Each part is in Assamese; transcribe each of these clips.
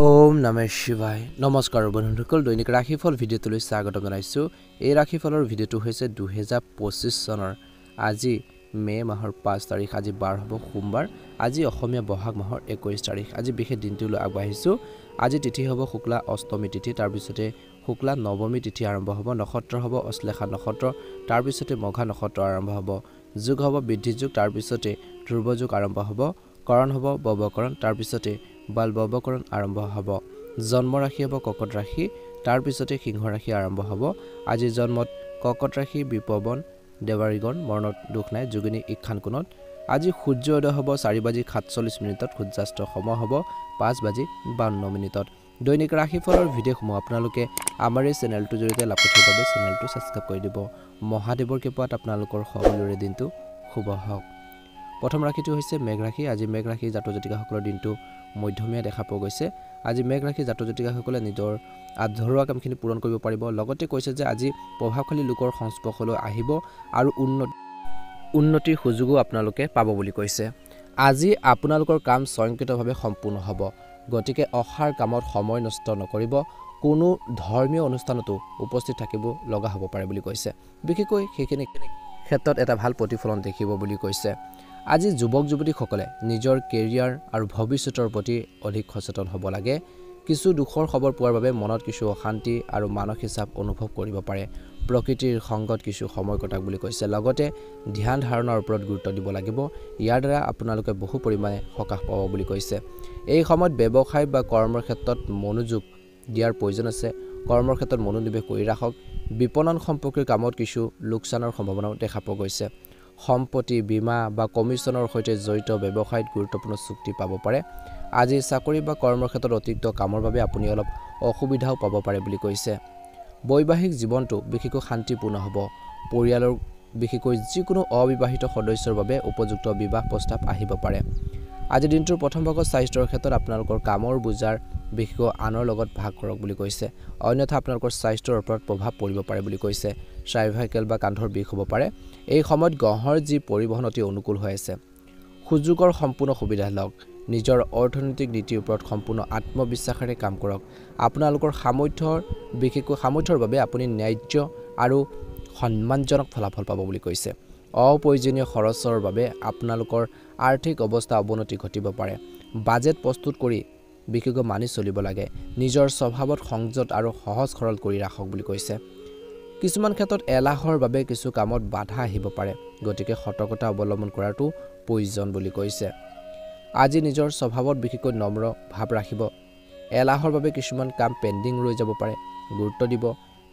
ওম নমঃ শিৱায় নমস্কাৰ বন্ধুসকল দৈনিক ৰাশিফল ভিডিঅ'টোলৈ স্বাগতম জনাইছো এই ৰাশিফলৰ ভিডিঅ'টো হৈছে 2025 চনৰ আজি মে মাহৰ 5 তাৰিখ আজি বাৰ হ'ব সোমবাৰ আজি অসমীয়া বহাগ মাহৰ 21 তাৰিখ আজি বিশেষ দিনটোলৈ আগবাঢ়িছো আজি তিথি হ'ব শুক্লা অষ্টমী তিথি তাৰ পিছতে শুক্লা নৱমী তিথি আৰম্ভ হ'ব নক্ষত্ৰ হ'ব অশ্লেষা নক্ষত্ৰ তাৰ পিছতে মঘা নক্ষত্ৰ আৰম্ভ হ'ব যোগ হ'ব বৃদ্ধি যোগ তাৰ পিছতে ধ্ৰুৱ যোগ আৰম্ভ হ'ব কৰণ হ'ব ববকৰণ তাৰ পিছতে বাল ববকৰণ আৰম্ভ হ'ব জন্ম ৰাশি হ'ব ককট ৰাশি তাৰ পিছতে সিংহ ৰাশি আৰম্ভ হ'ব আজি জন্মত ককট ৰাশি বিপৱন দেৱাৰীগণ মৰণত দুখ নাই যোগিনী ইখান কোণত আজি সূৰ্যোদয় হ'ব 4:47 মিনিটত সূৰ্যাস্ত সময় হ'ব 5:52 মিনিটত দৈনিক ৰাশিফলৰ ভিডিঅ'সমূহ আপোনালোকে আমাৰ এই চেনেলটোৰ জৰিয়তে লাভ কৰাৰ বাবে চেনেলটো সাবস্ক্ৰাইব কৰি দিব মহাদেৱৰ কৃপাত আপোনালোকৰ সকলোৰে দিনটো শুভ হওক প্ৰথম ৰাশিটো হৈছে মেঘ ৰাশি আজি মেঘ ৰাশি জাতক জাতিকাসকলৰ দিনটো মধ্যমীয়া দেখা পোৱা গৈছে আজি মেঘ ৰাশি জাতক জাতিকাসকলে নিজৰ আধৰুৱা কামখিনি পূৰণ কৰিব পাৰিব লগতে কৈছে যে আজি প্ৰভাৱশালী লোকৰ সংস্পৰ্শলৈ আহিব আৰু উন্নতিৰ সুযোগো আপোনালোকে পাব বুলি কৈছে আজি আপোনালোকৰ কাম স্বয়ংক্ৰিয়ভাৱে সম্পূৰ্ণ হ'ব গতিকে অহাৰ কামত সময় নষ্ট নকৰিব কোনো ধৰ্মীয় অনুষ্ঠানতো উপস্থিত থাকিব লগা হ'ব পাৰে বুলি কৈছে বিশেষকৈ সেইখিনি ক্ষেত্ৰত এটা ভাল প্ৰতিফলন দেখিব বুলি কৈছে আজি যুৱক যুৱতীসকলে নিজৰ কেৰিয়াৰ আৰু ভৱিষ্যতৰ প্ৰতি অধিক সচেতন হ'ব লাগে কিছু দুখৰ খবৰ পোৱাৰ বাবে মনত কিছু অশান্তি আৰু মানসিক চাপ অনুভৱ কৰিব পাৰে প্ৰকৃতিৰ সংগত কিছু সময় কটাক বুলি কৈছে লগতে ধ্যান ধাৰণাৰ ওপৰত গুৰুত্ব দিব লাগিব ইয়াৰ দ্বাৰা আপোনালোকে বহু পৰিমাণে সকাহ পাব বুলি কৈছে এই সময়ত ব্যৱসায় বা কৰ্মৰ ক্ষেত্ৰত মনোযোগ দিয়াৰ প্ৰয়োজন আছে কৰ্মৰ ক্ষেত্ৰত মনোনিৱেশ কৰি ৰাখক বিপণন সম্পৰ্কীয় কামত কিছু লোকচানৰ সম্ভাৱনাও দেখা পোৱা গৈছে সম্পত্তি বীমা বা কমিছনৰ সৈতে জড়িত ব্যৱসায়ত গুৰুত্বপূৰ্ণ চুক্তি পাব পাৰে আজি চাকৰি বা কৰ্মৰ ক্ষেত্ৰত অতিৰিক্ত কামৰ বাবে আপুনি অলপ অসুবিধাও পাব পাৰে বুলি কৈছে বৈবাহিক জীৱনটো বিশেষকৈ শান্তিপূৰ্ণ হ'ব পৰিয়ালৰ বিশেষকৈ যিকোনো অবিবাহিত সদস্যৰ বাবে উপযুক্ত বিবাহ প্ৰস্তাৱ আহিব পাৰে আজি দিনটোৰ প্ৰথম ভাগত স্বাস্থ্যৰ ক্ষেত্ৰত আপোনালোকৰ কামৰ বুজাৰ বিশেষকৈ আনৰ লগত ভাগ কৰক বুলি কৈছে অন্যথা আপোনালোকৰ স্বাস্থ্যৰ ওপৰত প্ৰভাৱ পৰিব পাৰে বুলি কৈছে চাৰ্ভাইকেল বা কান্ধৰ বিষ হ'ব পাৰে এই সময়ত গ্ৰহৰ যি পৰিবহণ অতি অনুকূল হৈ আছে সুযোগৰ সম্পূৰ্ণ সুবিধা লওক নিজৰ অৰ্থনৈতিক নীতিৰ ওপৰত সম্পূৰ্ণ আত্মবিশ্বাসেৰে কাম কৰক আপোনালোকৰ বিশেষকৈ সামৰ্থ্যৰ বাবে আপুনি ন্যায্য আৰু সন্মানজনক ফলাফল পাব বুলি কৈছে অপ্ৰয়োজনীয় খৰচৰ বাবে আপোনালোকৰ আৰ্থিক অৱস্থা অৱনতি ঘটিব পাৰে বাজেট প্ৰস্তুত কৰি বিশেষকৈ মানি চলিব লাগে নিজৰ স্বভাৱত সংযত আৰু সহজ সৰল কৰি ৰাখক বুলি কৈছে কিছুমান ক্ষেত্ৰত এলাহৰ বাবে কিছু কামত বাধা আহিব পাৰে গতিকে সতৰ্কতা অৱলম্বন কৰাটো প্ৰয়োজন বুলি কৈছে আজি নিজৰ স্বভাৱত বিশেষকৈ নম্ৰ ভাৱ ৰাখিব এলাহৰ বাবে কিছুমান কাম পেণ্ডিং ৰৈ যাব পাৰে গুৰুত্ব দিব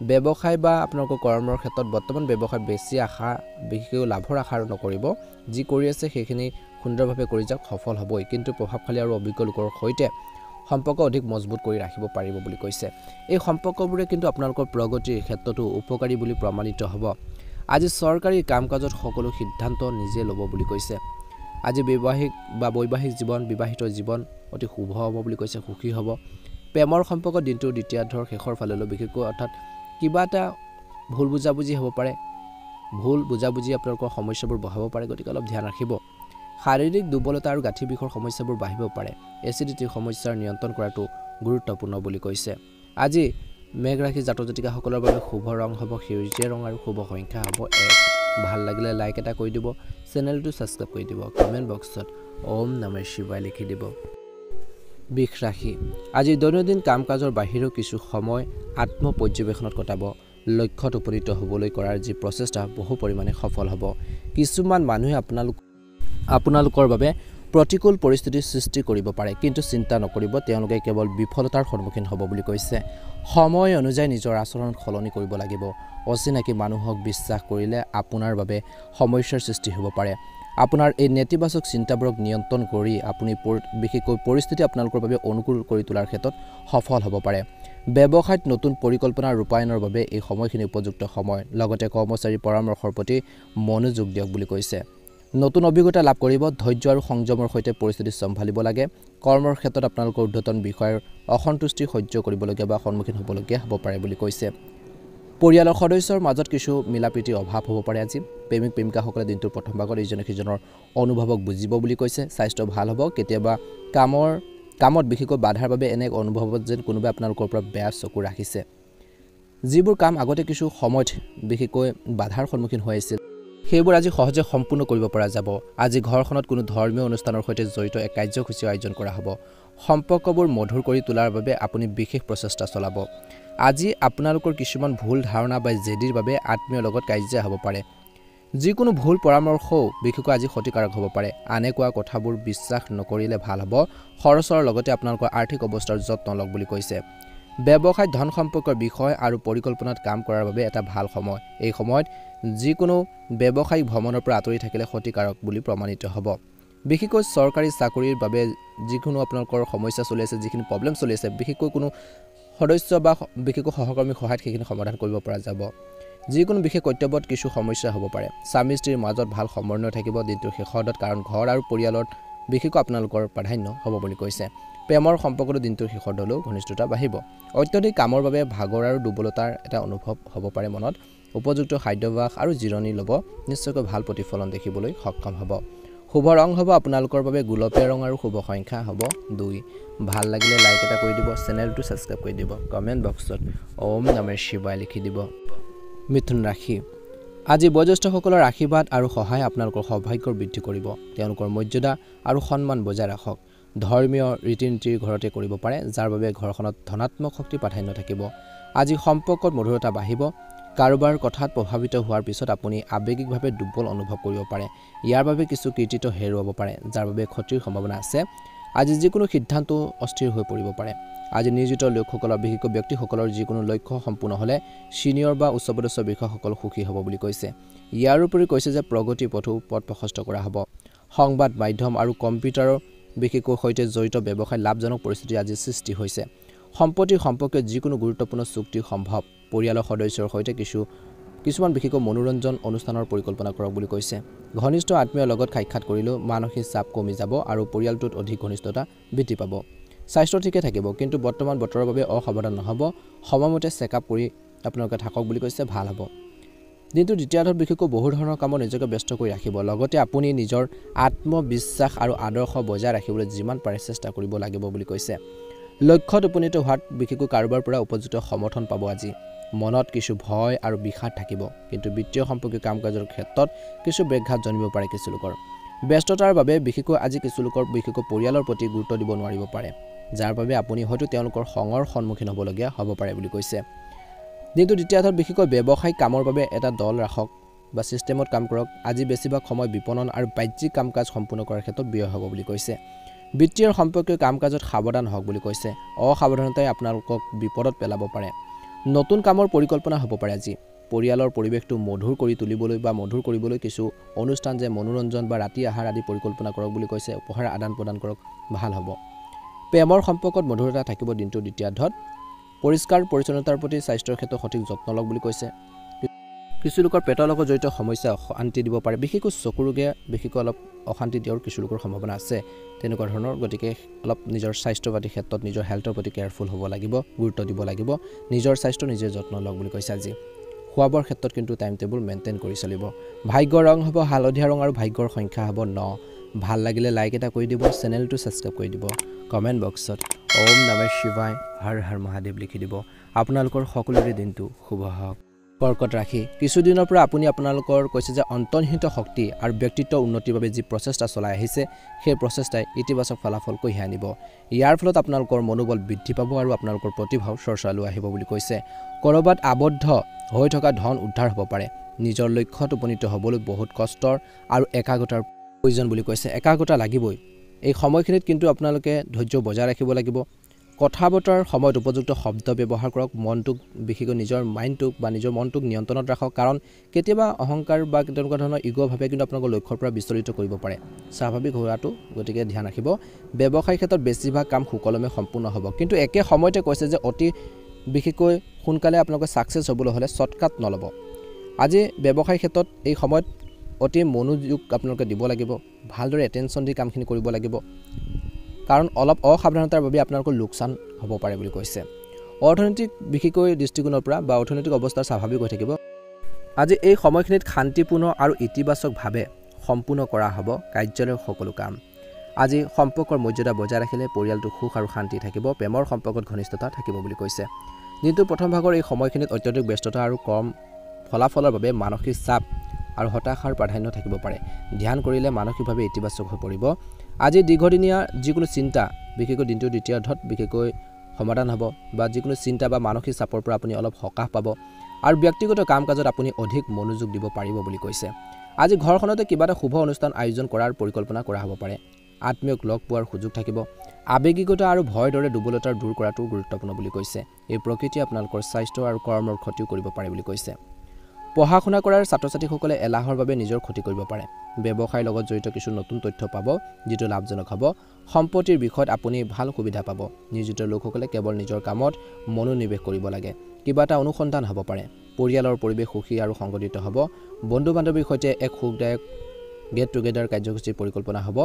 ব্যৱসায় বা আপোনালোকৰ কৰ্মৰ ক্ষেত্ৰত বৰ্তমান ব্যৱসায়ত বেছি আশা বিশেষকৈ লাভৰ আশা নকৰিব যি কৰি আছে সেইখিনি সুন্দৰভাৱে কৰি যাওক সফল হ'বই কিন্তু প্ৰভাৱশালী আৰু অভিজ্ঞ লোকৰ সৈতে সম্পৰ্ক অধিক মজবুত কৰি ৰাখিব পাৰিব বুলি কৈছে এই সম্পৰ্কবোৰে কিন্তু আপোনালোকৰ প্ৰগতিৰ ক্ষেত্ৰতো উপকাৰী বুলি প্ৰমাণিত হ'ব আজি চৰকাৰী কাম-কাজত সকলো সিদ্ধান্ত নিজে ল'ব বুলি কৈছে আজি বৈবাহিক জীৱন বিবাহিত জীৱন অতি শুভ হ'ব বুলি কৈছে সুখী হ'ব প্ৰেমৰ সম্পৰ্ক দিনটোৰ দ্বিতীয়াৰ্ধৰ শেষৰ ফাললৈ বিশেষকৈ অৰ্থাৎ কিবা এটা ভুল বুজাবুজি হ'ব পাৰে ভুল বুজাবুজি আপোনালোকৰ সমস্যাবোৰ বঢ়াব পাৰে গতিকে অলপ ধ্যান ৰাখিব শাৰীৰিক দুৰ্বলতা আৰু গাঁঠি বিষৰ সমস্যাবোৰ বাঢ়িব পাৰে এচিডিটিৰ সমস্যাৰ নিয়ন্ত্ৰণ কৰাটো গুৰুত্বপূৰ্ণ বুলি কৈছে আজি মেঘ ৰাশি জাতক জাতিকাসকলৰ বাবে শুভ ৰং হ'ব সেউজীয়া ৰং আৰু শুভ সংখ্যা হ'ব 1 ভাল লাগিলে লাইক এটা কৰি দিব চেনেলটো সাবস্ক্ৰাইব কৰি দিব কমেন্ট বক্সত ওম নমঃ শিৱায় লিখি দিব বৃষ ৰাশি আজি দৈনন্দিন কাম-কাজৰ বাহিৰেও কিছু সময় আত্মপৰ্যবেক্ষণত কটাব লক্ষ্যত উপনীত হ'বলৈ কৰাৰ যি প্ৰচেষ্টা বহু পৰিমাণে সফল হ'ব কিছুমান মানুহে আপোনালোকৰ বাবে প্ৰতিকূল পৰিস্থিতিৰ সৃষ্টি কৰিব পাৰে কিন্তু চিন্তা নকৰিব তেওঁলোকে কেৱল বিফলতাৰ সন্মুখীন হ'ব বুলি কৈছে সময় অনুযায়ী নিজৰ আচৰণ সলনি কৰিব লাগিব অচিনাকি মানুহক বিশ্বাস কৰিলে আপোনাৰ বাবে সমস্যাৰ সৃষ্টি হ'ব পাৰে আপোনাৰ এই নেতিবাচক চিন্তাবোৰক নিয়ন্ত্ৰণ কৰি আপুনি বিশেষকৈ পৰিস্থিতি আপোনালোকৰ বাবে অনুকূল কৰি তোলাৰ ক্ষেত্ৰত সফল হ'ব পাৰে ব্যৱসায়ত নতুন পৰিকল্পনা ৰূপায়ণৰ বাবে এই সময়খিনি উপযুক্ত সময় লগতে কৰ্মচাৰীৰ পৰামৰ্শৰ প্ৰতি মনোযোগ দিয়ক বুলি কৈছে নতুন অভিজ্ঞতা লাভ কৰিব ধৈৰ্য আৰু সংযমৰ সৈতে পৰিস্থিতি চম্ভালিব লাগে কৰ্মৰ ক্ষেত্ৰত আপোনালোকৰ ঊৰ্ধ্বতন বিষয়ৰ অসন্তুষ্টি সহ্য কৰিবলগীয়া বা সন্মুখীন হ'বলগীয়া হ'ব পাৰে বুলি কৈছে পৰিয়ালৰ সদস্যৰ মাজত কিছু মিলাপ্ৰীতিৰ অভাৱ হ'ব পাৰে আজি প্ৰেমিক প্ৰেমিকাসকলে দিনটোৰ প্ৰথম ভাগত ইজনে সিজনৰ অনুভৱক বুজিব বুলি কৈছে স্বাস্থ্য ভাল হ'ব কেতিয়াবা কামৰ কামত বিশেষকৈ বাধাৰ বাবে এনে অনুভৱত যেন কোনোবাই আপোনালোকৰ পৰা বেয়া চকু ৰাখিছে যিবোৰ কাম আগতে কিছু সময়ত বিশেষকৈ বাধাৰ সন্মুখীন হৈ আছিল সেইবোৰ আজি সহজে সম্পূৰ্ণ কৰিব পৰা যাব আজি ঘৰখনত কোনো ধৰ্মীয় অনুষ্ঠানৰ সৈতে জড়িত এক কাৰ্যসূচী আয়োজন কৰা হ'ব সম্পৰ্কবোৰ মধুৰ কৰি তোলাৰ বাবে আপুনি বিশেষ প্ৰচেষ্টা চলাব আজি আপোনালোকৰ কিছুমান ভুল ধাৰণা বা জেদিৰ বাবে আত্মীয়ৰ লগত কাজিয়া হ'ব পাৰে যিকোনো ভুল পৰামৰ্শও বিশেষকৈ আজি ক্ষতিকাৰক হ'ব পাৰে আনে কোৱা কথাবোৰ বিশ্বাস নকৰিলে ভাল হ'ব খৰচৰ লগতে আপোনালোকৰ আৰ্থিক অৱস্থাৰ যত্ন লওক বুলি কৈছে ব্যৱসায় ধন সম্পৰ্কৰ বিষয় আৰু পৰিকল্পনাত কাম কৰাৰ বাবে এটা ভাল সময় এই সময়ত যিকোনো ব্যৱসায়িক ভ্ৰমণৰ পৰা আঁতৰি থাকিলে ক্ষতিকাৰক বুলি প্ৰমাণিত হ'ব বিশেষকৈ চৰকাৰী চাকৰিৰ বাবে যিকোনো আপোনালোকৰ সমস্যা চলি আছে যিখিনি প্ৰব্লেম চলি আছে বিশেষকৈ কোনো সদস্য বা বিশেষকৈ সহকৰ্মীৰ সহায়ত সেইখিনি সমাধান কৰিব পৰা যাব যিকোনো বিশেষ কৰ্তব্যত কিছু সমস্যা হ'ব পাৰে স্বামী স্ত্ৰীৰ মাজত ভাল সমন্বয় থাকিব দিনটোৰ শেষত কাৰণ ঘৰ আৰু পৰিয়ালত বিশেষকৈ আপোনালোকৰ প্ৰাধান্য হ'ব বুলি কৈছে প্ৰেমৰ সম্পৰ্কটো দিনটোৰ শেষত হ'লেও ঘনিষ্ঠতা বাঢ়িব অত্যধিক কামৰ বাবে ভাগৰ আৰু দুৰ্বলতাৰ এটা অনুভৱ হ'ব পাৰে মনত উপযুক্ত খাদ্যাভ্যাস আৰু জিৰণি ল'ব নিশ্চয়কৈ ভাল প্ৰতিফলন দেখিবলৈ সক্ষম হ'ব শুভ ৰং হ'ব আপোনালোকৰ বাবে গুলপীয়া ৰং আৰু শুভ সংখ্যা হ'ব 2 ভাল লাগিলে লাইক এটা কৰি দিব চেনেলটো সাবস্ক্ৰাইব কৰি দিব কমেন্ট বক্সত ওম নমঃ শিৱায় লিখি দিব মিথুন ৰাশি আজি বয়োজ্যেষ্ঠসকলৰ আশীৰ্বাদ আৰু সহায় আপোনালোকৰ সৌভাগ্যৰ বৃদ্ধি কৰিব তেওঁলোকৰ মৰ্যাদা আৰু সন্মান বজাই ৰাখক ধৰ্মীয় ৰীতি-নীতিৰ ঘৰতে কৰিব পাৰে যাৰ বাবে ঘৰখনত ধনাত্মক শক্তি প্ৰাধান্য থাকিব আজি সম্পৰ্কত মধুৰতা বাঢ়িব কাৰোবাৰ কথাত প্ৰভাৱিত হোৱাৰ পিছত আপুনি আৱেগিকভাৱে দুৰ্বল অনুভৱ কৰিব পাৰে ইয়াৰ বাবে কিছু কৃতিত্ব হেৰুৱাব পাৰে যাৰ বাবে ক্ষতিৰ সম্ভাৱনা আছে আজি যিকোনো সিদ্ধান্ত অস্থিৰ হৈ পৰিব পাৰে আজি নিয়োজিত লোকসকলৰ বিশেষকৈ ব্যক্তিসকলৰ যিকোনো লক্ষ্য সম্পূৰ্ণ হ'লে সিনিয়ৰ বা উচ্চপদস্থ বিষয়াসকল সুখী হ'ব বুলি কৈছে ইয়াৰ উপৰি কৈছে যে প্ৰগতি পথ প্ৰশস্ত কৰা হ'ব সংবাদ মাধ্যম আৰু কম্পিউটাৰৰ বিশেষকৈ সৈতে জড়িত ব্যৱসায় লাভজনক পৰিস্থিতি আজি সৃষ্টি হৈছে সম্পত্তিৰ সম্পৰ্কে যিকোনো গুৰুত্বপূৰ্ণ চুক্তি সম্ভৱ পৰিয়ালৰ সদস্যৰ সৈতে কিছুমান বিশেষকৈ মনোৰঞ্জন অনুষ্ঠানৰ পৰিকল্পনা কৰক বুলি কৈছে ঘনিষ্ঠ আত্মীয়ৰ লগত সাক্ষাৎ কৰিলেও মানসিক চাপ কমি যাব আৰু পৰিয়ালটোত অধিক ঘনিষ্ঠতা বৃদ্ধি পাব স্বাস্থ্য ঠিকে থাকিব কিন্তু বৰ্তমান বতৰৰ বাবে অসাৱধান নহ'ব সময়মতে চেকআপ কৰি আপোনালোকে থাকক বুলি কৈছে ভাল হ'ব দিনটো দ্বিতীয়াৰ্ধত বিশেষকৈ বহু ধৰণৰ কামত নিজকে ব্যস্ত কৰি ৰাখিব লগতে আপুনি নিজৰ আত্মবিশ্বাস আৰু আদৰ্শ বজাই ৰাখিবলৈ যিমান পাৰে চেষ্টা কৰিব লাগিব বুলি কৈছে লক্ষ্যত উপনীত হোৱাত বিশেষকৈ কাৰোবাৰ পৰা উপযুক্ত সমৰ্থন পাব আজি মনত কিছু ভয় আৰু বিষাদ থাকিব কিন্তু বিত্তীয় সম্পৰ্কীয় কাম-কাজৰ ক্ষেত্ৰত কিছু ব্যাঘাত জন্মিব পাৰে কিছু লোকৰ ব্যস্ততাৰ বাবে বিশেষকৈ আজি কিছু লোকৰ বিশেষকৈ পৰিয়ালৰ প্ৰতি গুৰুত্ব দিব নোৱাৰিব পাৰে যাৰ বাবে আপুনি হয়তো তেওঁলোকৰ খঙৰ সন্মুখীন হ'বলগীয়া হ'ব পাৰে বুলি কৈছে দিনটো দ্বিতীয়াৰ্ধত বিশেষকৈ ব্যৱসায়িক কামৰ বাবে এটা দল ৰাখক বা সিস্টেমত কাম কৰক আজি বেছিভাগ সময় বিপণন আৰু বাহ্যিক কাম-কাজ সম্পূৰ্ণ কৰাৰ ক্ষেত্ৰত ব্যয় হ'ব বুলি কৈছে বিত্তীয় সম্পৰ্কীয় কাম-কাজত সাৱধান হওক বুলি কৈছে অসাৱধানতাই আপোনালোকক বিপদত পেলাব পাৰে নতুন কামৰ পৰিকল্পনা হ'ব পাৰে আজি পৰিয়ালৰ পৰিৱেশটো মধুৰ কৰি তুলিবলৈ বা মধুৰ কৰিবলৈ কিছু অনুষ্ঠান যে মনোৰঞ্জন বা ৰাতি আহাৰ আদি পৰিকল্পনা কৰক বুলি কৈছে উপহাৰ আদান প্ৰদান কৰক ভাল হ'ব প্ৰেমৰ সম্পৰ্কত মধুৰতা থাকিব দিনটো দ্বিতীয়াৰ্ধত পৰিষ্কাৰ পৰিচ্ছন্নতাৰ প্ৰতি স্বাস্থ্যৰ ক্ষেত্ৰত সঠিক যত্ন লওক বুলি কৈছে কিছু লোকৰ পেটৰ লগত জড়িত সমস্যা অশান্তি দিব পাৰে বিশেষকৈ চকু ৰোগে বিশেষকৈ অলপ অশান্তি দিয়াৰ কিছু লোকৰ সম্ভাৱনা আছে তেনেকুৱা ধৰণৰ গতিকে অলপ নিজৰ স্বাস্থ্য পাতি ক্ষেত্ৰত নিজৰ হেল্থৰ প্ৰতি কেয়াৰফুল হ'ব লাগিব গুৰুত্ব দিব লাগিব নিজৰ স্বাস্থ্য নিজে যত্ন লওক বুলি কৈছে আজি খোৱাবৰ ক্ষেত্ৰত কিন্তু টাইম টেবুল মেইনটেইন কৰি চলিব ভাগ্যৰ ৰং হ'ব হালধীয়া ৰং আৰু ভাগ্যৰ সংখ্যা হ'ব 9 ভাল লাগিলে লাইক এটা কৰি দিব চেনেলটো সাবস্ক্ৰাইব কৰি দিব কমেন্ট বক্সত ওম নমঃ শিৱায় হৰ হৰ মহাদেৱ লিখি দিব আপোনালোকৰ সকলোৰে দিনটো শুভ হওক কৰ্কট ৰাশি কিছুদিনৰ পৰা আপুনি আপোনালোকৰ কৈছে যে অন্তৰ্নিহিত শক্তি আৰু ব্যক্তিত্ব উন্নতিৰ বাবে যি প্ৰচেষ্টা চলাই আহিছে সেই প্ৰচেষ্টাই ইতিবাচক ফলাফল কঢ়িয়াই আনিব ইয়াৰ ফলত আপোনালোকৰ মনোবল বৃদ্ধি পাব আৰু আপোনালোকৰ প্ৰতিভাও চৰ্চালৈ আহিব বুলি কৈছে কৰবাত আবদ্ধ হৈ থকা ধন উদ্ধাৰ হ'ব পাৰে নিজৰ লক্ষ্যত উপনীত হ'বলৈ বহুত কষ্টৰ আৰু একাগ্ৰতাৰ প্ৰয়োজন বুলি কৈছে একাগ্ৰতা লাগিবই এই সময়খিনিত কিন্তু আপোনালোকে ধৈৰ্য বজাই ৰাখিব লাগিব কথা বতৰাৰ সময়ত উপযুক্ত শব্দ ব্যৱহাৰ কৰক মনটোক বিশেষকৈ নিজৰ মাইণ্ডটোক বা নিজৰ মনটোক নিয়ন্ত্ৰণত ৰাখক কাৰণ কেতিয়াবা অহংকাৰ বা তেনেকুৱা ধৰণৰ ইগ'ভাৱে কিন্তু আপোনালোকৰ লক্ষ্যৰ পৰা বিচলিত কৰিব পাৰে স্বাভাৱিক হোৱাটো গতিকে ধ্যান ৰাখিব ব্যৱসায়িক ক্ষেত্ৰত বেছিভাগ কাম সুকলমে সম্পূৰ্ণ হ'ব কিন্তু একে সময়তে কৈছে যে অতি বিশেষকৈ সোনকালে আপোনালোকে সাকসেছ হ'বলৈ হ'লে শৰ্টকাট নল'ব আজি ব্যৱসায়িক ক্ষেত্ৰত এই সময়ত অতি মনোযোগ আপোনালোকে দিব লাগিব ভালদৰে এটেনশ্যন দি কামখিনি কৰিব লাগিব কাৰণ অলপ অসাৱধানতাৰ বাবে আপোনালোকৰ লোকচান হ'ব পাৰে বুলি কৈছে অৰ্থনৈতিক বিশেষকৈ দৃষ্টিকোণৰ পৰা বা অৰ্থনৈতিক অৱস্থা স্বাভাৱিক হৈ থাকিব আজি এই সময়খিনিত শান্তিপূৰ্ণ আৰু ইতিবাচকভাৱে সম্পূৰ্ণ কৰা হ'ব কাৰ্যালয়ৰ সকলো কাম আজি সম্পৰ্কৰ মৰ্যাদা বজাই ৰাখিলে পৰিয়ালটো সুখ আৰু শান্তি থাকিব প্ৰেমৰ সম্পৰ্কত ঘনিষ্ঠতা থাকিব বুলি কৈছে দিনটোৰ প্ৰথম ভাগৰ এই সময়খিনিত অত্যধিক ব্যস্ততা আৰু কম ফলাফলৰ বাবে মানসিক চাপ আৰু হতাশাৰ প্ৰাধান্য থাকিব পাৰে ধ্যান কৰিলে মানসিকভাৱে ইতিবাচক হৈ পৰিব আজি দীৰ্ঘদিনীয়া যিকোনো চিন্তা বিশেষকৈ দিনটোৰ দ্বিতীয়াৰ্ধত বিশেষকৈ সমাধান হ'ব বা যিকোনো চিন্তা বা মানসিক চাপৰ পৰা আপুনি অলপ সকাহ পাব আৰু ব্যক্তিগত কাম কাজত আপুনি অধিক মনোযোগ দিব পাৰিব বুলি কৈছে আজি ঘৰখনতে কিবা এটা শুভ অনুষ্ঠান আয়োজন কৰাৰ পৰিকল্পনা কৰা হ'ব পাৰে আত্মীয়ক লগ পোৱাৰ সুযোগ থাকিব আবেগিকতা আৰু ভয়ৰ দৰে দুৰ্বলতা দূৰ কৰাটো গুৰুত্বপূৰ্ণ বুলি কৈছে এই প্ৰকৃতিয়ে আপোনালোকৰ স্বাস্থ্য আৰু কৰ্মৰ ক্ষতিও কৰিব পাৰে বুলি কৈছে পঢ়া শুনা কৰাৰ ছাত্ৰ-ছাত্ৰীসকলে এলাহৰ বাবে নিজৰ ক্ষতি কৰিব পাৰে ব্যৱসায়ৰ লগত জড়িত কিছু নতুন তথ্য পাব যিটো লাভজনক হ'ব সম্পত্তিৰ বিষয়ত আপুনি ভাল সুবিধা পাব নিয়োজিত লোকসকলে কেৱল নিজৰ কামত মনোনিৱেশ কৰিব লাগে কিবা এটা অনুসন্ধান হ'ব পাৰে পৰিয়ালৰ পৰিৱেশ সুখী আৰু সংগঠিত হ'ব বন্ধু-বান্ধৱীৰ সৈতে এক সুখদায়ক গেট টুগেডাৰ কাৰ্যসূচীৰ পৰিকল্পনা হ'ব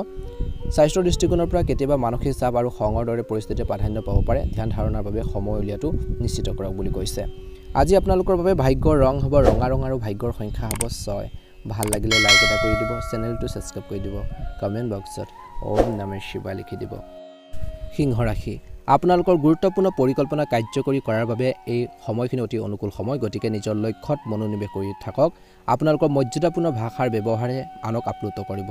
স্বাস্থ্যৰ দৃষ্টিকোণৰ পৰা কেতিয়াবা মানসিক চাপ আৰু খঙৰ দৰে পৰিস্থিতিৰ প্ৰাধান্য পাব পাৰে ধ্যান ধাৰণাৰ বাবে সময় উলিয়াটো নিশ্চিত কৰক বুলি কৈছে আজি আপোনালোকৰ বাবে ভাগ্যৰ ৰং হ'ব ৰঙা আৰু ভাগ্যৰ সংখ্যা হ'ব 6 ভাল লাগিলে লাইক এটা কৰি দিব চেনেলটো সাবস্ক্ৰাইব কৰি দিব কমেন্ট বক্সত ওম নমঃ শিৱায় লিখি দিব সিংহ ৰাশি আপোনালোকৰ গুৰুত্বপূৰ্ণ পৰিকল্পনা কাৰ্যকৰী কৰাৰ বাবে এই সময়খিনি অতি অনুকূল সময় গতিকে নিজৰ লক্ষ্যত মনোনিৱেশ কৰি থাকক আপোনালোকৰ মৰ্যাদাপূৰ্ণ ভাষাৰ ব্যৱহাৰে আনক আপ্লুত কৰিব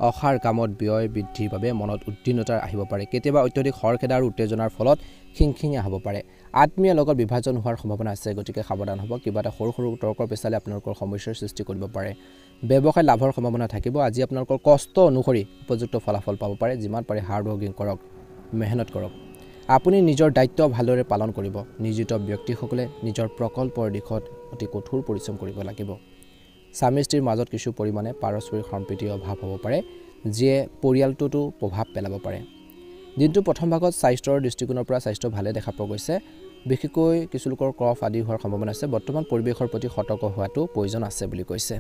অসাৰ কামত ব্যয় বৃদ্ধিৰ বাবে মনত উদ্বিগ্নতা আহিব পাৰে কেতিয়াবা অত্যধিক খৰখেদা আৰু উত্তেজনাৰ ফলত খিংখিঙা হ'ব পাৰে আত্মীয় লগত বিভাজন হোৱাৰ সম্ভাৱনা আছে গতিকে সাৱধান হ'ব কিবা এটা সৰু তৰ্কৰ পেছালে আপোনালোকৰ সমস্যাৰ সৃষ্টি কৰিব পাৰে ব্যৱসায় লাভৰ সম্ভাৱনা থাকিব আজি আপোনালোকৰ কষ্ট অনুসৰি উপযুক্ত ফলাফল পাব পাৰে যিমান পাৰে হাৰ্ড ৱৰ্কিং কৰক মেহনত কৰক আপুনি নিজৰ দায়িত্ব ভালদৰে পালন কৰিব নিয়োজিত ব্যক্তিসকলে নিজৰ প্ৰকল্পৰ দিশত অতি কঠোৰ পৰিশ্ৰম কৰিব লাগিব স্বামী স্ত্ৰীৰ মাজত কিছু পৰিমাণে পাৰস্পৰিক সম্প্ৰীতিৰ অভাৱ হ'ব পাৰে যিয়ে পৰিয়ালটোতো প্ৰভাৱ পেলাব পাৰে দিনটো প্ৰথম ভাগত স্বাস্থ্যৰ দৃষ্টিকোণৰ পৰা স্বাস্থ্য ভালে দেখা পোৱা গৈছে বিশেষকৈ কিছু লোকৰ কফ আদি হোৱাৰ সম্ভাৱনা আছে বৰ্তমান পৰিৱেশৰ প্ৰতি সতৰ্ক হোৱাটো প্ৰয়োজন আছে বুলি কৈছে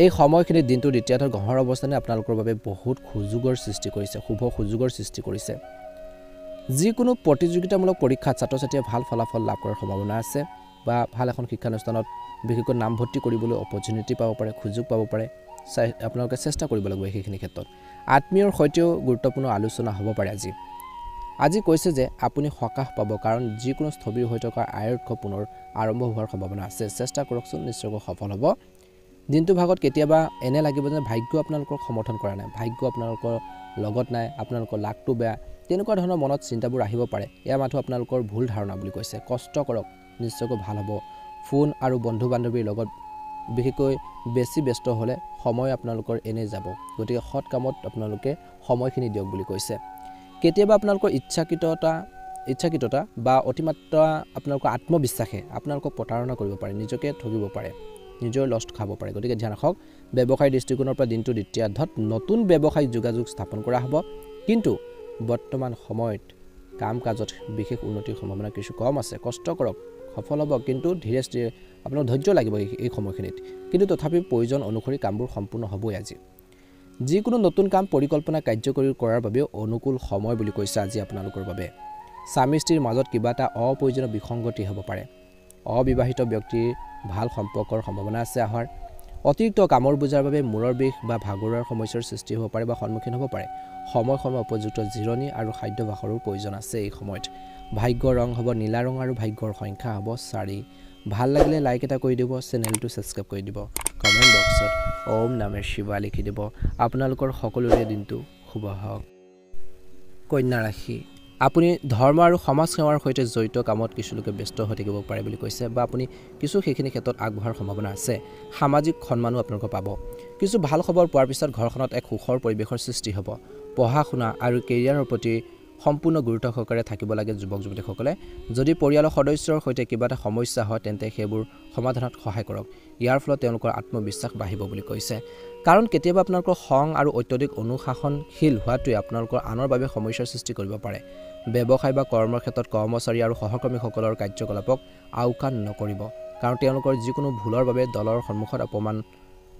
এই সময়খিনিত দিনটো দ্বিতীয়টো গ্ৰহৰ অৱস্থানে আপোনালোকৰ বাবে বহুত সুযোগৰ সৃষ্টি কৰিছে শুভ সুযোগৰ সৃষ্টি কৰিছে যিকোনো প্ৰতিযোগিতামূলক পৰীক্ষাত ছাত্ৰ-ছাত্ৰীয়ে ভাল ফলাফল লাভ কৰাৰ সম্ভাৱনা আছে বা ভাল এখন শিক্ষানুষ্ঠানত বিশেষকৈ নামভৰ্তি কৰিবলৈ অপৰচুনিটি পাব পাৰে সুযোগ পাব পাৰে আপোনালোকে চেষ্টা কৰিব লাগিব এইখিনি ক্ষেত্ৰত আত্মীয়ৰ সৈতেও গুৰুত্বপূৰ্ণ আলোচনা হ'ব পাৰে আজি কৈছে যে আপুনি সকাহ পাব কাৰণ যিকোনো স্থবিৰ হৈ থকা আয়ুৰ্ক পুনৰ আৰম্ভ হোৱাৰ সম্ভাৱনা আছে চেষ্টা কৰকচোন নিশ্চয়কৈ সফল হ'ব দিনটো ভাগত কেতিয়াবা এনে লাগিব যে ভাগ্য আপোনালোকক সমৰ্থন কৰা নাই ভাগ্য আপোনালোকৰ লগত নাই আপোনালোকৰ লাকটো বেয়া তেনেকুৱা ধৰণৰ মনত চিন্তাবোৰ আহিব পাৰে এয়া মাথো আপোনালোকৰ ভুল ধাৰণা বুলি কৈছে কষ্ট কৰক নিশ্চয়কৈ ভাল হ'ব ফোন আৰু বন্ধু-বান্ধৱীৰ লগত বিশেষকৈ বেছি ব্যস্ত হ'লে সময় আপোনালোকৰ এনে যাব গতিকে হট কামত আপোনালোকে সময়খিনি দিয়ক বুলি কৈছে কেতিয়াবা আপোনালোকৰ ইচ্ছাকৃততা বা অতিমাত্ৰা আপোনালোকৰ আত্মবিশ্বাসে আপোনালোকক প্ৰতাৰণা কৰিব পাৰে নিজকে ঠগিব পাৰে নিজৰ লষ্ট খাব পাৰে গতিকে ধ্যান ৰাখক ব্যৱসায়িক দৃষ্টিকোণৰ পৰা দিনটো দ্বিতীয়াৰ্ধত নতুন ব্যৱসায়িক যোগাযোগ স্থাপন কৰা হ'ব কিন্তু বৰ্তমান সময়ত কাম কাজত বিশেষ উন্নতিৰ সম্ভাৱনা কিছু কম আছে কষ্ট কৰক সফল হ'ব কিন্তু ধীৰে স্থিৰে আপোনাৰ ধৈৰ্য লাগিব এই সময়খিনিত কিন্তু তথাপি প্ৰয়োজন অনুসৰি কামবোৰ সম্পূৰ্ণ হ'বই আজি যিকোনো নতুন কাম পৰিকল্পনা কাৰ্যকৰী কৰাৰ বাবে অনুকূল সময় বুলি কৈছে আজি আপোনালোকৰ বাবে স্বামী স্ত্ৰীৰ মাজত কিবা এটা অপ্ৰয়োজনীয় বিসংগতি হ'ব পাৰে অবিবাহিত ব্যক্তিৰ ভাল সম্পৰ্কৰ সম্ভাৱনা আছে আহাৰ অতিৰিক্ত কামৰ বোজাৰ বাবে মূৰৰ বিষ বা ভাগৰুৱাৰ সমস্যাৰ সৃষ্টি হ'ব পাৰে বা সন্মুখীন হ'ব পাৰে সময় উপযুক্ত জিৰণি আৰু খাদ্যাভ্যাসৰো প্ৰয়োজন আছে এই সময়ত ভাগ্যৰ ৰং হ'ব নীলা ৰং আৰু ভাগ্যৰ সংখ্যা হ'ব 4 ভাল লাগিলে লাইক এটা কৰি দিব চেনেলটো সাবস্ক্ৰাইব কৰি দিব কমেন্ট বক্সত ওম নমঃ শিৱায় লিখি দিব আপোনালোকৰ সকলোৰে দিনটো শুভ হওক কন্যা ৰাশি আপুনি ধৰ্ম আৰু সমাজ সেৱাৰ সৈতে জড়িত কামত কিছু লোকে ব্যস্ত হৈ থাকিব পাৰে বুলি কৈছে বা আপুনি কিছু সেইখিনি ক্ষেত্ৰত আগবঢ়াৰ সম্ভাৱনা আছে সামাজিক সন্মানো আপোনালোকে পাব কিছু ভাল খবৰ পোৱাৰ পিছত ঘৰখনত এক সুখৰ পৰিৱেশৰ সৃষ্টি হ'ব পঢ়া শুনা আৰু কেৰিয়াৰৰ প্ৰতি সম্পূৰ্ণ গুৰুত্ব সহকাৰে থাকিব লাগে যুৱক যুৱতীসকলে যদি পৰিয়ালৰ সদস্যৰ সৈতে কিবা এটা সমস্যা হয় তেন্তে সেইবোৰ সমাধানত সহায় কৰক ইয়াৰ ফলত তেওঁলোকৰ আত্মবিশ্বাস বাঢ়িব বুলি কৈছে কাৰণ কেতিয়াবা আপোনালোকৰ খং আৰু অত্যধিক অনুশাসনশীল হোৱাটোৱে আপোনালোকৰ আনৰ বাবে সমস্যাৰ সৃষ্টি কৰিব পাৰে ব্যৱসায় বা কৰ্মৰ ক্ষেত্ৰত কৰ্মচাৰী আৰু সহকৰ্মীসকলৰ কাৰ্যকলাপক আওকাণ নকৰিব কাৰণ তেওঁলোকৰ যিকোনো ভুলৰ বাবে দলৰ সন্মুখত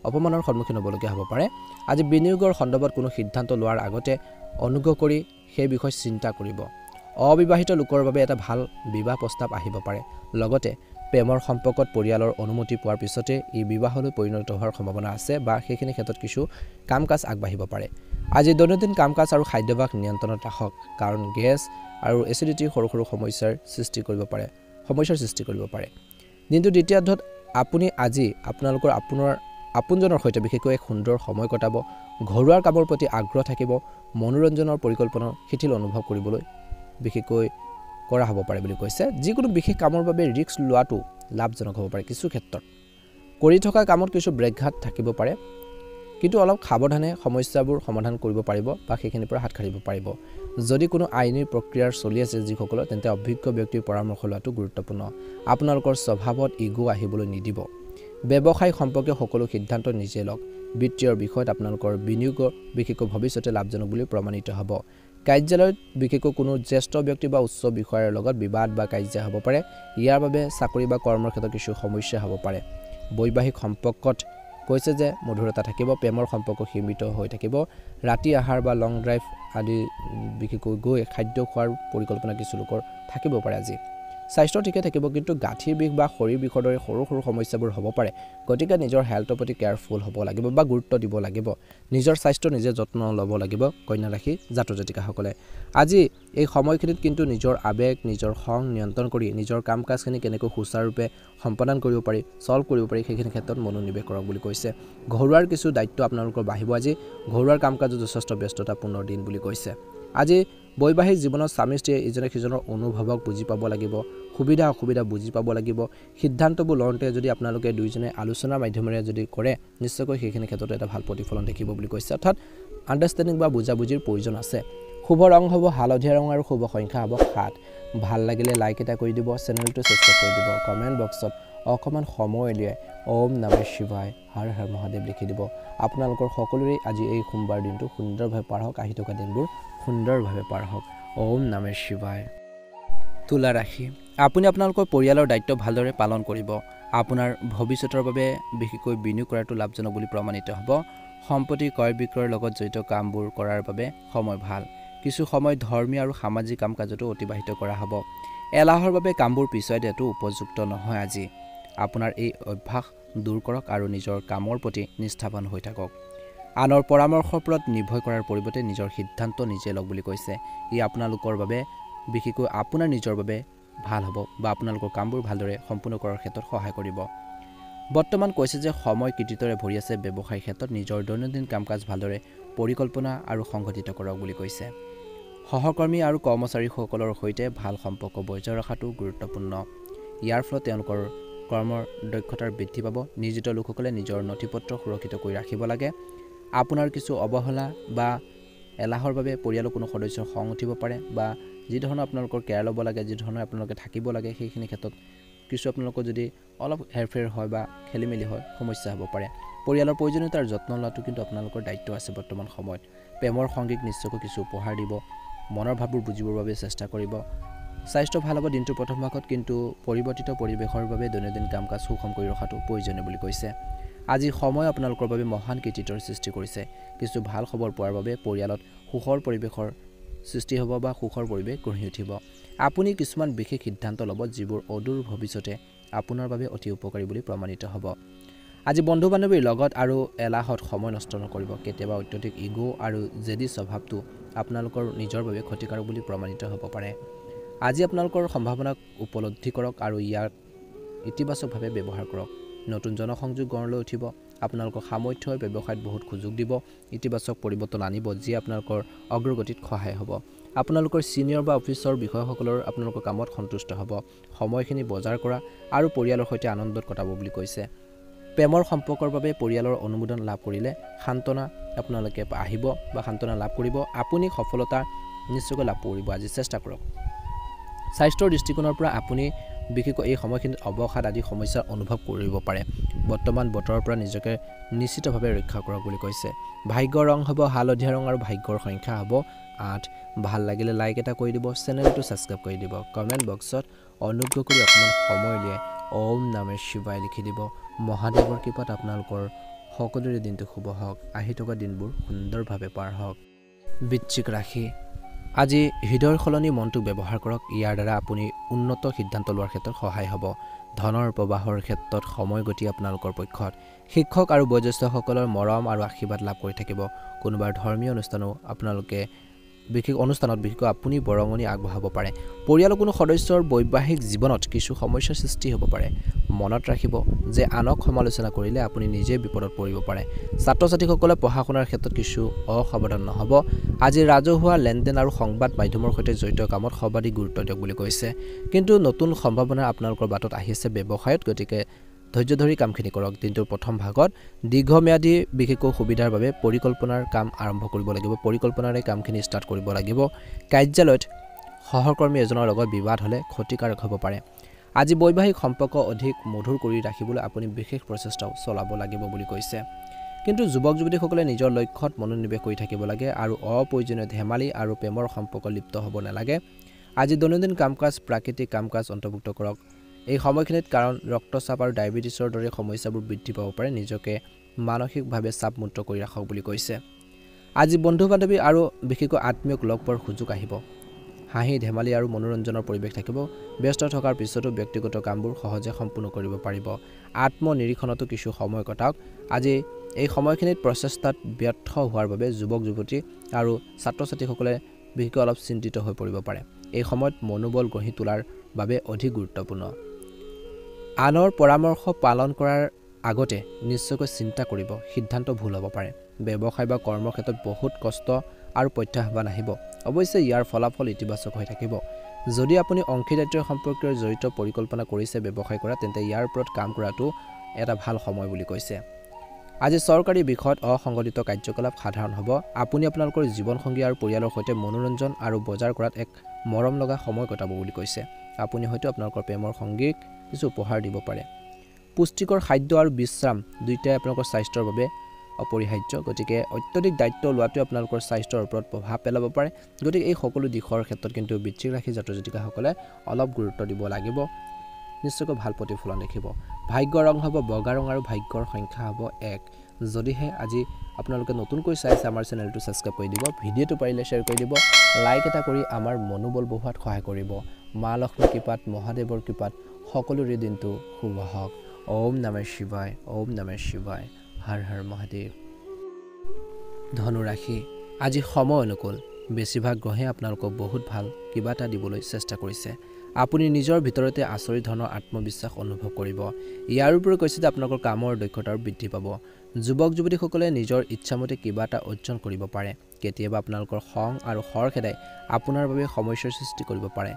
অপমানৰ সন্মুখীন হ'বলগীয়া হ'ব পাৰে আজি বিনিয়োগৰ সন্দৰ্ভত কোনো সিদ্ধান্ত লোৱাৰ আগতে অনুগ্ৰহ কৰি সেই বিষয় চিন্তা কৰিব অবিবাহিত লোকৰ বাবে এটা ভাল বিবাহ প্ৰস্তাৱ আহিব পাৰে লগতে প্ৰেমৰ সম্পৰ্কত পৰিয়ালৰ অনুমতি পোৱাৰ পিছতে ই বিবাহলৈ পৰিণত হোৱাৰ সম্ভাৱনা আছে বা সেইখিনি ক্ষেত্ৰত কিছু কাম কাজ আগবাঢ়িব পাৰে আজি দৈনন্দিন কাম কাজ আৰু খাদ্যাভ্যাস নিয়ন্ত্ৰণত ৰাখক কাৰণ গেছ আৰু এচিডিটি সৰু সৰু সমস্যাৰ সৃষ্টি কৰিব পাৰে দিনটো দ্বিতীয়াৰ্ধত আপুনি আজি আপোনালোকৰ আপোনাৰ আপোনজনৰ সৈতে বিশেষকৈ এক সুন্দৰ সময় কটাব ঘৰুৱা কামৰ প্ৰতি আগ্ৰহ থাকিব মনোৰঞ্জনৰ পৰিকল্পনা শিথিল অনুভৱ কৰিবলৈ বিশেষকৈ কৰা হ'ব পাৰে বুলি কৈছে যিকোনো বিশেষ কামৰ বাবে ৰিস্ক লোৱাটো লাভজনক হ'ব পাৰে কিছু ক্ষেত্ৰত কৰি থকা কামত কিছু ব্ৰেকঘাট থাকিব পাৰে কিন্তু অলপ সাৱধানে সমস্যাবোৰ সমাধান কৰিব পাৰিব বা সেইখিনিৰ পৰা হাত সাৰিব পাৰিব যদি কোনো আইনী প্ৰক্ৰিয়াৰ চলি আছে যিসকলৰ তেন্তে অভিজ্ঞ ব্যক্তিৰ পৰামৰ্শ লোৱাটো গুৰুত্বপূৰ্ণ আপোনালোকৰ স্বভাৱত ইগো আহিবলৈ নিদিব ব্যৱসায় সম্পৰ্কীয় সকলো সিদ্ধান্ত নিজে লওক বিত্তীয় বিষয়ত আপোনালোকৰ বিনিয়োগৰ বিশেষকৈ ভৱিষ্যতে লাভজনক বুলি প্ৰমাণিত হ'ব কাৰ্যালয়ত বিশেষকৈ কোনো জ্যেষ্ঠ ব্যক্তি বা উচ্চ বিষয়াৰ লগত বিবাদ বা কাজিয়া হ'ব পাৰে ইয়াৰ বাবে চাকৰি বা কৰ্মৰ ক্ষেত্ৰত কিছু সমস্যা হ'ব পাৰে বৈবাহিক সম্পৰ্কত কৈছে যে মধুৰতা থাকিব প্ৰেমৰ সম্পৰ্ক সীমিত হৈ থাকিব ৰাতি আহাৰ বা লং ড্ৰাইভ আদি বিশেষকৈ গৈ খাদ্য খোৱাৰ পৰিকল্পনা কিছু লোকৰ থাকিব পাৰে আজি স্বাস্থ্য ঠিকে থাকিব কিন্তু গাঁঠিৰ বিষ বা শৰীৰ বিষৰ দৰে সৰু সৰু সমস্যাবোৰ হ'ব পাৰে গতিকে নিজৰ হেল্থৰ প্ৰতি কেয়াৰফুল হ'ব লাগিব বা গুৰুত্ব দিব লাগিব নিজৰ স্বাস্থ্য নিজে যত্ন ল'ব লাগিব কন্যা ৰাশি জাতক জাতিকাসকলে আজি এই সময়খিনিত কিন্তু নিজৰ আবেগ নিজৰ খং নিয়ন্ত্ৰণ কৰি নিজৰ কাম কাজখিনি কেনেকৈ সুচাৰুৰূপে সম্পাদন কৰিব পাৰি সলভ কৰিব পাৰি সেইখিনি ক্ষেত্ৰত মনোনিৱেশ কৰক বুলি কৈছে ঘৰুৱাৰ কিছু দায়িত্ব আপোনালোকৰ বাঢ়িব আজি ঘৰুৱাৰ কাম কাজত যথেষ্ট ব্যস্ততাপূৰ্ণ দিন বুলি কৈছে আজি বৈবাহিক জীৱনত স্বামী স্ত্ৰীয়ে ইজনে সিজনৰ অনুভৱক বুজি পাব লাগিব সুবিধা অসুবিধা বুজি পাব লাগিব সিদ্ধান্তবোৰ লওঁতে যদি আপোনালোকে দুইজনে আলোচনাৰ মাধ্যমেৰে যদি কৰে নিশ্চয়কৈ সেইখিনি ক্ষেত্ৰত এটা ভাল প্ৰতিফলন দেখিব বুলি কৈছে অৰ্থাৎ আণ্ডাৰষ্টেণ্ডিং বা বুজাবুজিৰ প্ৰয়োজন আছে শুভ ৰং হ'ব হালধীয়া ৰং আৰু শুভ সংখ্যা হ'ব 7 ভাল লাগিলে লাইক এটা কৰি দিব চেনেলটো সাবস্ক্ৰাইব কৰি দিব কমেণ্ট বক্সত অকমান সময় উলিয়াই ওম নমঃ শিৱায় হৰ হৰ মহাদেৱ লিখি দিব আপোনালোকৰ সকলোৰে আজি এই সোমবাৰ দিনটো সুন্দৰভাৱে পাৰ হওক আহি থকা দিনবোৰ সুন্দৰভাৱে পাৰ হওক ওম নমঃ শিৱায় তুলা ৰাশি আপুনি আপোনালোকৰ পৰিয়ালৰ দায়িত্ব ভালদৰে পালন কৰিব আপোনাৰ ভৱিষ্যতৰ বাবে বিশেষকৈ বিনিয়োগ কৰাটো লাভজনক বুলি প্ৰমাণিত হ'ব সম্পত্তি ক্ৰয় বিক্ৰয়ৰ লগত জড়িত কামবোৰ কৰাৰ বাবে সময় ভাল কিছু সময় ধৰ্মীয় আৰু সামাজিক কাম কাজতো অতিবাহিত কৰা হ'ব এলাহৰ বাবে কামবোৰ পিছুৱাই দিয়াটো উপযুক্ত নহয় আজি আপোনাৰ এই অভ্যাস দূৰ কৰক আৰু নিজৰ কামৰ প্ৰতি নিষ্ঠাবান হৈ থাকক আনৰ পৰামৰ্শৰ ওপৰত নিৰ্ভৰ কৰাৰ পৰিৱৰ্তে নিজৰ সিদ্ধান্ত নিজে লওক বুলি কৈছে ই আপোনালোকৰ বাবে বিশেষকৈ আপোনাৰ নিজৰ বাবে ভাল হ'ব বা আপোনালোকৰ কামবোৰ ভালদৰে সম্পূৰ্ণ কৰাৰ ক্ষেত্ৰত সহায় কৰিব বৰ্তমান কৈছে যে সময় কৃতিত্বৰে ভৰি আছে ব্যৱসায়িক ক্ষেত্ৰত নিজৰ দৈনন্দিন কাম কাজ ভালদৰে পৰিকল্পনা আৰু সংগঠিত কৰক বুলি কৈছে সহকৰ্মী আৰু কৰ্মচাৰীসকলৰ সৈতে ভাল সম্পৰ্ক বজাই ৰখাটো গুৰুত্বপূৰ্ণ ইয়াৰ ফলত তেওঁলোকৰ কৰ্মৰ দক্ষতাৰ বৃদ্ধি পাব নিয়োজিত লোকসকলে নিজৰ নথিপত্ৰ সুৰক্ষিত কৰি ৰাখিব লাগে আপোনাৰ কিছু অৱহেলা বা এলাহৰ বাবে পৰিয়ালৰ কোনো সদস্যৰ খং উঠিব পাৰে বা যি ধৰণৰ আপোনালোকৰ কেয়াৰ ল'ব লাগে যি ধৰণৰ আপোনালোকে থাকিব লাগে সেইখিনি ক্ষেত্ৰত কিছু আপোনালোকৰ যদি অলপ হেৰফেৰ হয় বা খেলিমেলি হয় সমস্যা হ'ব পাৰে পৰিয়ালৰ প্ৰয়োজনীয়তাৰ যত্ন লোৱাটো কিন্তু আপোনালোকৰ দায়িত্ব আছে বৰ্তমান সময়ত প্ৰেমৰ সংগীক নিশ্চয়কৈ কিছু উপহাৰ দিব মনৰ ভাৱবোৰ বুজিবৰ বাবে চেষ্টা কৰিব স্বাস্থ্য ভাল হ'ব দিনটোৰ প্ৰথম ভাগত কিন্তু পৰিৱৰ্তিত পৰিৱেশৰ বাবে দৈনন্দিন কাম কাজ সুষম কৰি ৰখাটো প্ৰয়োজনীয় বুলি কৈছে আজি সময় আপোনালোকৰ বাবে মহান কৃতিত্বৰ সৃষ্টি কৰিছে কিছু ভাল খবৰ পোৱাৰ বাবে পৰিয়ালত সুখৰ পৰিৱেশৰ সৃষ্টি হ'ব বা সুখৰ পৰিৱেশ গঢ়ি উঠিব আপুনি কিছুমান বিশেষ সিদ্ধান্ত ল'ব যিবোৰ অদূৰ ভৱিষ্যতে আপোনাৰ বাবে অতি উপকাৰী বুলি প্ৰমাণিত হ'ব আজি বন্ধু বান্ধৱীৰ লগত আৰু এলাহত সময় নষ্ট নকৰিব কেতিয়াবা অত্যধিক ইগো আৰু জেদি স্বভাৱটো আপোনালোকৰ নিজৰ বাবে ক্ষতিকাৰক বুলি প্ৰমাণিত হ'ব পাৰে আজি আপোনালোকৰ সম্ভাৱনাক উপলব্ধি কৰক আৰু ইয়াক ইতিবাচকভাৱে ব্যৱহাৰ কৰক নতুন জনসংযোগ গঢ় লৈ উঠিব আপোনালোকৰ সামৰ্থ্যই ব্যৱসায়ত বহুত সুযোগ দিব ইতিবাচক পৰিৱৰ্তন আনিব যি আপোনালোকৰ অগ্ৰগতিত সহায় হ'ব আপোনালোকৰ সিনিয়ৰ বা অফিচৰ বিষয়সকলৰ আপোনালোকৰ কামত সন্তুষ্ট হ'ব সময়খিনি বজাৰ কৰা আৰু পৰিয়ালৰ সৈতে আনন্দত কটাব বুলি কৈছে প্ৰেমৰ সম্পৰ্কৰ বাবে পৰিয়ালৰ অনুমোদন লাভ কৰিলে সান্তনা আপোনালোকে আহিব বা সান্তনা লাভ কৰিব আপুনি সফলতা নিশ্চয়কৈ লাভ কৰিব আজি চেষ্টা কৰক স্বাস্থ্যৰ দৃষ্টিকোণৰ পৰা আপুনি বিশেষকৈ এই সময়খিনিত অৱসাদ আদি সমস্যাৰ অনুভৱ কৰিব পাৰে বৰ্তমান বতৰৰ পৰা নিজকে নিশ্চিতভাৱে ৰক্ষা কৰক বুলি কৈছে ভাগ্যৰ ৰং হ'ব হালধীয়া ৰং আৰু ভাগ্যৰ সংখ্যা হ'ব 8 ভাল লাগিলে লাইক এটা কৰি দিব চেনেলটো সাবস্ক্ৰাইব কৰি দিব কমেণ্ট বক্সত অনুগ্ৰহ কৰি অকমান সময় উলিয়াই ওম নমঃ শিৱায় লিখি দিব মহাদেৱৰ কৃপাত আপোনালোকৰ সকলোৰে দিনটো শুভ হওক আহি থকা দিনবোৰ সুন্দৰভাৱে পাৰ হওক বৃশ্চিক ৰাশি আজি হৃদয়ৰ সলনি মনটোক ব্যৱহাৰ কৰক। ইয়াৰ দ্বাৰা আপুনি উন্নত সিদ্ধান্ত লোৱাৰ ক্ষেত্ৰত সহায় হ'ব। ধনৰ প্ৰবাহৰ ক্ষেত্ৰত সময় গতি আপোনালোকৰ পক্ষত। শিক্ষক আৰু বয়োজ্যেষ্ঠসকলৰ মৰম আৰু আশীৰ্বাদ লাভ কৰি থাকিব। কোনোবাৰ ধৰ্মীয় অনুষ্ঠানত বিশেষকৈ আপুনি বৰঙণি আগবঢ়াব পাৰে। পৰিয়ালৰ কোনো সদস্যৰ বৈবাহিক জীৱনত কিছু সমস্যাৰ সৃষ্টি হ'ব পাৰে। মনত ৰাখিব যে আনক সমালোচনা কৰিলে আপুনি নিজে বিপদত পৰিব পাৰে। ছাত্ৰ ছাত্ৰীসকলে পঢ়া শুনাৰ ক্ষেত্ৰত কিছু অসাৱধান নহ'ব। আজি ৰাজহুৱা লেনদেন আৰু সংবাদ মাধ্যমৰ সৈতে জড়িত কামত সৰ্বাধিক গুৰুত্ব দিয়ক বুলি কৈছে। কিন্তু নতুন সম্ভাৱনা আপোনালোকৰ বাটত আহিছে ব্যৱসায়ত, গতিকে ধৈৰ্য ধৰি কামখিনি কৰক। দিনটোৰ প্ৰথম ভাগত দীৰ্ঘম্যাদী বিশেষকৈ সুবিধাৰ বাবে পৰিকল্পনাৰ কাম আৰম্ভ কৰিব লাগিব। পৰিকল্পনাৰে কামখিনি ষ্টাৰ্ট কৰিব লাগিব। কাৰ্যালয়ত সহকৰ্মী এজনৰ লগত বিবাদ হ'লে ক্ষতিকাৰক হ'ব পাৰে। আজি বৈবাহিক সম্পৰ্ক অধিক মধুৰ কৰি ৰাখিবলৈ আপুনি বিশেষ প্ৰচেষ্টাও চলাব লাগিব বুলি কৈছে। কিন্তু যুৱক যুৱতীসকলে নিজৰ লক্ষ্যত মনোনিৱেশ কৰি থাকিব লাগে আৰু অপ্ৰয়োজনীয় ধেমালি আৰু প্ৰেমৰ সম্পৰ্ক লিপ্ত হ'ব নালাগে। আজি দৈনন্দিন কাম কাজ প্ৰাকৃতিক কাম কাজ অন্তৰ্ভুক্ত কৰক। এই সময়খিনিত কাৰণ ৰক্তচাপ আৰু ডায়েবেটিছৰ দৰে সমস্যাবোৰ বৃদ্ধি পাব পাৰে। নিজকে মানসিকভাৱে চাপমুক্ত কৰি ৰাখক বুলি কৈছে। আজি বন্ধু বান্ধৱী আৰু বিশেষকৈ আত্মীয়ক লগ পোৱাৰ সুযোগ আহিব। হাঁহি ধেমালি আৰু মনোৰঞ্জনৰ পৰিৱেশ থাকিব। ব্যস্ত থকাৰ পিছতো ব্যক্তিগত কামবোৰ সহজে সম্পূৰ্ণ কৰিব পাৰিব। আত্মনিৰীক্ষণতো কিছু সময় কটাওক। আজি এই সময়খিনিত প্ৰচেষ্টাত ব্যৰ্থ হোৱাৰ বাবে যুৱক যুৱতী আৰু ছাত্ৰ ছাত্ৰীসকলে বিশেষকৈ অলপ চিন্তিত হৈ পৰিব পাৰে। এই সময়ত মনোবল গঢ়ি তোলাৰ বাবে অধিক গুৰুত্বপূৰ্ণ। আনৰ পৰামৰ্শ পালন কৰাৰ আগতে নিশ্চয়কৈ চিন্তা কৰিব। সিদ্ধান্ত ভুল হ'ব পাৰে। ব্যৱসায় বা কৰ্মৰ ক্ষেত্ৰত বহুত কষ্ট আৰু প্ৰত্যাহ্বান আহিব। অৱশ্যে ইয়াৰ ফলাফল ইতিবাচক হৈ থাকিব। যদি আপুনি অংশীদাৰিত্ব সম্পৰ্কীয় জড়িত পৰিকল্পনা কৰিছে ব্যৱসায় কৰা, তেন্তে ইয়াৰ ওপৰত কাম কৰাটো এটা ভাল সময় বুলি কৈছে। আজি চৰকাৰী বিষয়ত অসংগঠিত কাৰ্যকলাপ সাধাৰণ হ'ব। আপুনি আপোনালোকৰ জীৱনসংগী আৰু পৰিয়ালৰ সৈতে মনোৰঞ্জন আৰু বজাৰ কৰাত এক মৰম লগা সময় কটাব বুলি কৈছে। আপুনি হয়তো আপোনালোকৰ প্ৰেমৰ সংগীক কিছু উপহাৰ দিব পাৰে। পুষ্টিকৰ খাদ্য আৰু বিশ্ৰাম দুয়োটাই আপোনালোকৰ স্বাস্থ্যৰ বাবে অপৰিহাৰ্য। গতিকে অত্যধিক দায়িত্ব লোৱাটোৱে আপোনালোকৰ স্বাস্থ্যৰ ওপৰত প্ৰভাৱ পেলাব পাৰে। গতিকে এই সকলো দিশৰ ক্ষেত্ৰত কিন্তু বৃশ্চিক ৰাশি জাতক জাতিকাসকলে অলপ গুৰুত্ব দিব লাগিব। নিশ্চয়কৈ ভাল প্ৰতিফলন দেখিব। ভাগ্যৰ ৰং হ'ব বগা ৰং আৰু ভাগ্যৰ সংখ্যা হ'ব 1। যদিহে আজি আপোনালোকে নতুনকৈ চাইছে আমাৰ চেনেলটো ছাবস্ক্ৰাইব কৰি দিব। ভিডিঅ'টো পাৰিলে শ্বেয়াৰ কৰি দিব। লাইক এটা কৰি আমাৰ মনোবল বঢ়োৱাত সহায় কৰিব। মা লক্ষ্মীৰ কৃপাত মহাদেৱৰ কৃপাত সকলোৰে দিনটো শুভ হওক। ওম নমঃ শিৱায়, ওম নমঃ শিৱায়, হৰ হৰ মহাদেৱ। ধনুৰাশি আজি সময় অনুকূল। বেছিভাগ গ্ৰহে আপোনালোকক বহুত ভাল কিবা এটা দিবলৈ চেষ্টা কৰিছে। আপুনি নিজৰ ভিতৰতে আচৰিত ধৰণৰ আত্মবিশ্বাস অনুভৱ কৰিব। ইয়াৰ উপৰি কৈছে যে আপোনালোকৰ কামৰ দক্ষতাও বৃদ্ধি পাব। যুৱক যুৱতীসকলে নিজৰ ইচ্ছামতে কিবা এটা অৰ্জন কৰিব পাৰে। কেতিয়াবা আপোনালোকৰ খং আৰু খৰখেদাই আপোনাৰ বাবে সমস্যাৰ সৃষ্টি কৰিব পাৰে,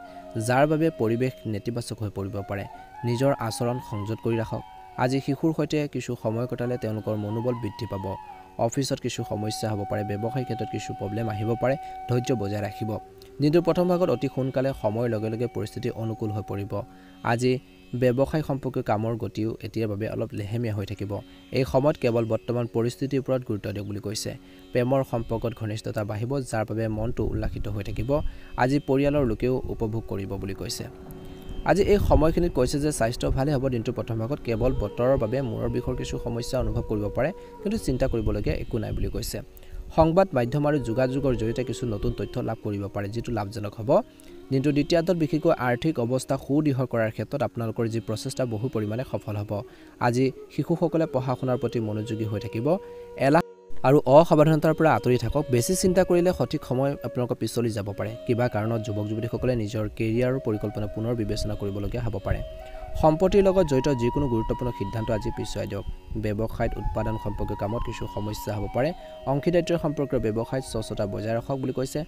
যাৰ বাবে পৰিৱেশ নেতিবাচক হৈ পৰিব পাৰে। নিজৰ আচৰণ সংযত কৰি ৰাখক। আজি শিশুৰ সৈতে কিছু সময় কটালে তেওঁলোকৰ মনোবল বৃদ্ধি পাব। অফিচত কিছু সমস্যা হ'ব পাৰে। ব্যৱসায়িক ক্ষেত্ৰত কিছু প্ৰব্লেম আহিব পাৰে। ধৈৰ্য বজাই ৰাখিব। দিনটোৰ প্ৰথম ভাগত অতি সোনকালে সময়ৰ লগে লগে পৰিস্থিতি অনুকূল হৈ পৰিব। আজি ব্যৱসায় সম্পৰ্কীয় কামৰ গতিও এতিয়াৰ বাবে অলপ লেহেমীয়া হৈ থাকিব। এই সময়ত কেৱল বৰ্তমান পৰিস্থিতিৰ ওপৰত গুৰুত্ব দিয়ক বুলি কৈছে। প্ৰেমৰ সম্পৰ্কত ঘনিষ্ঠতা বাঢ়িব, যাৰ বাবে মনটো উল্লাসিত হৈ থাকিব। আজি পৰিয়ালৰ লোকেও উপভোগ কৰিব বুলি কৈছে। আজি এই সময়খিনিত কৈছে যে স্বাস্থ্য ভালে হ'ব। দিনটোৰ প্ৰথম ভাগত কেৱল বতৰৰ বাবে মূৰৰ বিষৰ কিছু সমস্যা অনুভৱ কৰিব পাৰে, কিন্তু চিন্তা কৰিবলগীয়া একো নাই বুলি কৈছে। সংবাদ মাধ্যম আৰু যোগাযোগৰ জৰিয়তে কিছু নতুন তথ্য লাভ কৰিব পাৰে, যিটো লাভজনক হ'ব। দিনটোৰ দ্বিতীয়াৰ্ধত বিশেষকৈ আৰ্থিক অৱস্থা সুদৃঢ় কৰাৰ ক্ষেত্ৰত আপোনালোকৰ যি প্ৰচেষ্টা বহু পৰিমাণে সফল হ'ব। আজি শিশুসকলে পঢ়া শুনাৰ প্ৰতি মনোযোগী হৈ থাকিব। এলাহ আৰু অসাৱধানতাৰ পৰা আঁতৰি থাকক। বেছি চিন্তা কৰিলে সঠিক সময় আপোনালোকৰ পিছলি যাব পাৰে। কিবা কাৰণত যুৱক যুৱতীসকলে নিজৰ কেৰিয়াৰৰ পৰিকল্পনা পুনৰ বিবেচনা কৰিবলগীয়া হ'ব পাৰে। সম্পত্তিৰ লগত জড়িত যিকোনো গুৰুত্বপূৰ্ণ সিদ্ধান্ত আজি পিছুৱাই দিয়ক। ব্যৱসায়ত উৎপাদন সম্পৰ্কীয় কামত কিছু সমস্যা হ'ব পাৰে। অংশীদাৰিত্বৰ সম্পৰ্কীয় ব্যৱসায়ত স্বচ্ছতা বজাই ৰাখক বুলি কৈছে।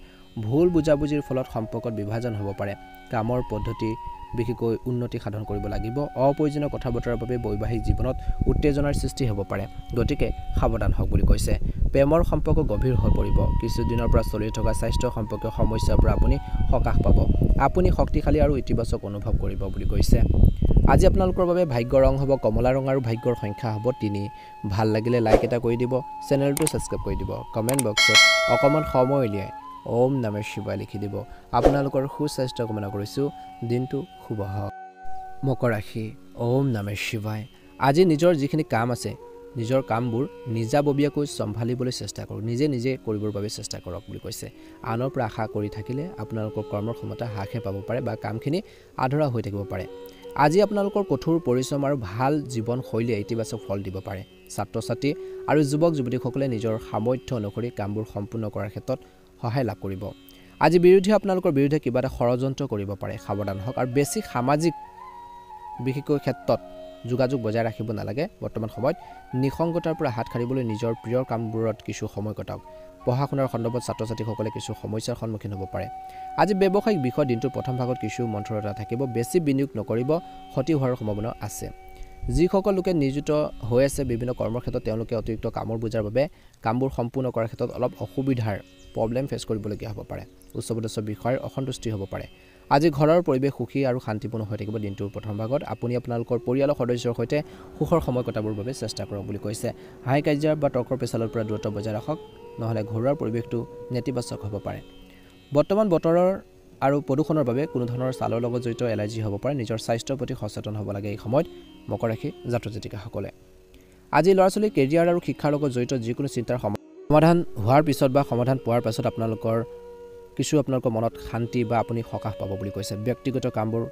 ভুল বুজাবুজিৰ ফলত সম্পৰ্কত বিভাজন হ'ব পাৰে। কামৰ পদ্ধতি বিশেষকৈ উন্নতি সাধন কৰিব লাগিব। অপ্ৰয়োজনীয় কথা বতৰাৰ বাবে বৈবাহিক জীৱনত উত্তেজনাৰ সৃষ্টি হ'ব পাৰে। গতিকে সাৱধান হওক বুলি কৈছে। প্ৰেমৰ সম্পৰ্ক গভীৰ হৈ পৰিব। কিছুদিনৰ পৰা চলি থকা স্বাস্থ্য সম্পৰ্কীয় সমস্যাৰ পৰা আপুনি সকাহ পাব। আপুনি শক্তিশালী আৰু ইতিবাচক অনুভৱ কৰিব বুলি কৈছে। আজি আপোনালোকৰ বাবে ভাগ্যৰ ৰং হ'ব কমলা ৰং আৰু ভাগ্যৰ সংখ্যা হ'ব 3। ভাল লাগিলে লাইক এটা কৰি দিব। চেনেলটো ছাবস্ক্ৰাইব কৰি দিব। কমেণ্ট বক্সত অকণমান সময় উলিয়াই ওম নমঃ শিৱায় লিখি দিব। আপোনালোকৰ সুস্বাস্থ্য কামনা কৰিছোঁ। দিনটো শুভ হওক। মকৰ ৰাশি ওম নমঃ শিৱায় আজি নিজৰ যিখিনি কাম আছে নিজৰ কামবোৰ নিজাববীয়াকৈ চম্ভালিবলৈ চেষ্টা কৰক নিজে নিজে কৰিবৰ বাবে চেষ্টা কৰক বুলি কৈছে আনৰ পৰা আশা কৰি থাকিলে আপোনালোকৰ কৰ্মৰ ক্ষমতা হ্ৰাসহে পাব পাৰে বা কামখিনি আধৰুৱা হৈ থাকিব পাৰে আজি আপোনালোকৰ কঠোৰ পৰিশ্ৰম আৰু ভাল জীৱন শৈলীয়ে ইতিবাচক ফল দিব পাৰে ছাত্ৰ-ছাত্ৰী আৰু যুৱক যুৱতীসকলে নিজৰ সামৰ্থ্য অনুসৰি কামবোৰ সম্পূৰ্ণ কৰাৰ ক্ষেত্ৰত সহায় লাভ কৰিব আজি বিৰোধী আপোনালোকৰ বিৰুদ্ধে কিবা এটা ষড়যন্ত্ৰ কৰিব পাৰে সাৱধান হওক আৰু বেছি সামাজিক বিশেষকৈ ক্ষেত্ৰত যোগাযোগ বজাই ৰাখিব নালাগে বৰ্তমান সময়ত নিসংগতাৰ পৰা হাত সাৰিবলৈ নিজৰ প্ৰিয় কামবোৰত কিছু সময় কটাওক পঢ়া শুনাৰ সন্দৰ্ভত ছাত্ৰ-ছাত্ৰীসকলে কিছু সমস্যাৰ সন্মুখীন হ'ব পাৰে আজি ব্যৱসায়িক বিষয় দিনটোৰ প্ৰথম ভাগত কিছু মন্থৰতা থাকিব বেছি বিনিয়োগ নকৰিব ক্ষতি হোৱাৰ সম্ভাৱনা আছে যিসকল লোকে নিয়োজিত হৈ আছে বিভিন্ন কৰ্মৰ ক্ষেত্ৰত তেওঁলোকে অতিৰিক্ত কামৰ বোজাৰ বাবে কামবোৰ সম্পূৰ্ণ কৰাৰ ক্ষেত্ৰত অলপ অসুবিধাৰ প্ৰব্লেম ফেচ কৰিবলগীয়া হ'ব পাৰে উচ্চপদস্থ বিষয়ৰ অসন্তুষ্টি হ'ব পাৰে আজি ঘৰৰ পৰিৱেশ সুখী আৰু শান্তিপূৰ্ণ হৈ থাকিব দিনটোৰ প্ৰথম ভাগত আপুনি আপোনালোকৰ পৰিয়ালৰ সদস্যৰ সৈতে সুখৰ সময় কটাবৰ বাবে চেষ্টা কৰক বুলি কৈছে হাই কাজিয়া বা তৰ্কৰ পেচালৰ পৰা দূৰত্ব বজাই ৰাখক নহলে ঘৰুৱাৰ পৰিৱেশটো নেতিবাচক হ'ব পাৰে বৰ্তমান বতৰৰ আৰু প্ৰদূষণৰ বাবে কোনো ধৰণৰ ছালৰ লগত জড়িত এলাৰ্জি হ'ব পাৰে নিজৰ স্বাস্থ্যৰ প্ৰতি সচেতন হ'ব লাগে এই সময়ত মকৰ ৰাশি জাতক-জাতিকাসকলে আজি ল'ৰা-ছোৱালীৰ কেৰিয়াৰ আৰু শিক্ষাৰ লগত জড়িত যিকোনো চিন্তাৰ সমাধান হোৱাৰ পিছত বা সমাধান পোৱাৰ পাছত আপোনালোকৰ মনত শান্তি বা আপুনি সকাহ পাব বুলি কৈছে ব্যক্তিগত কামবোৰ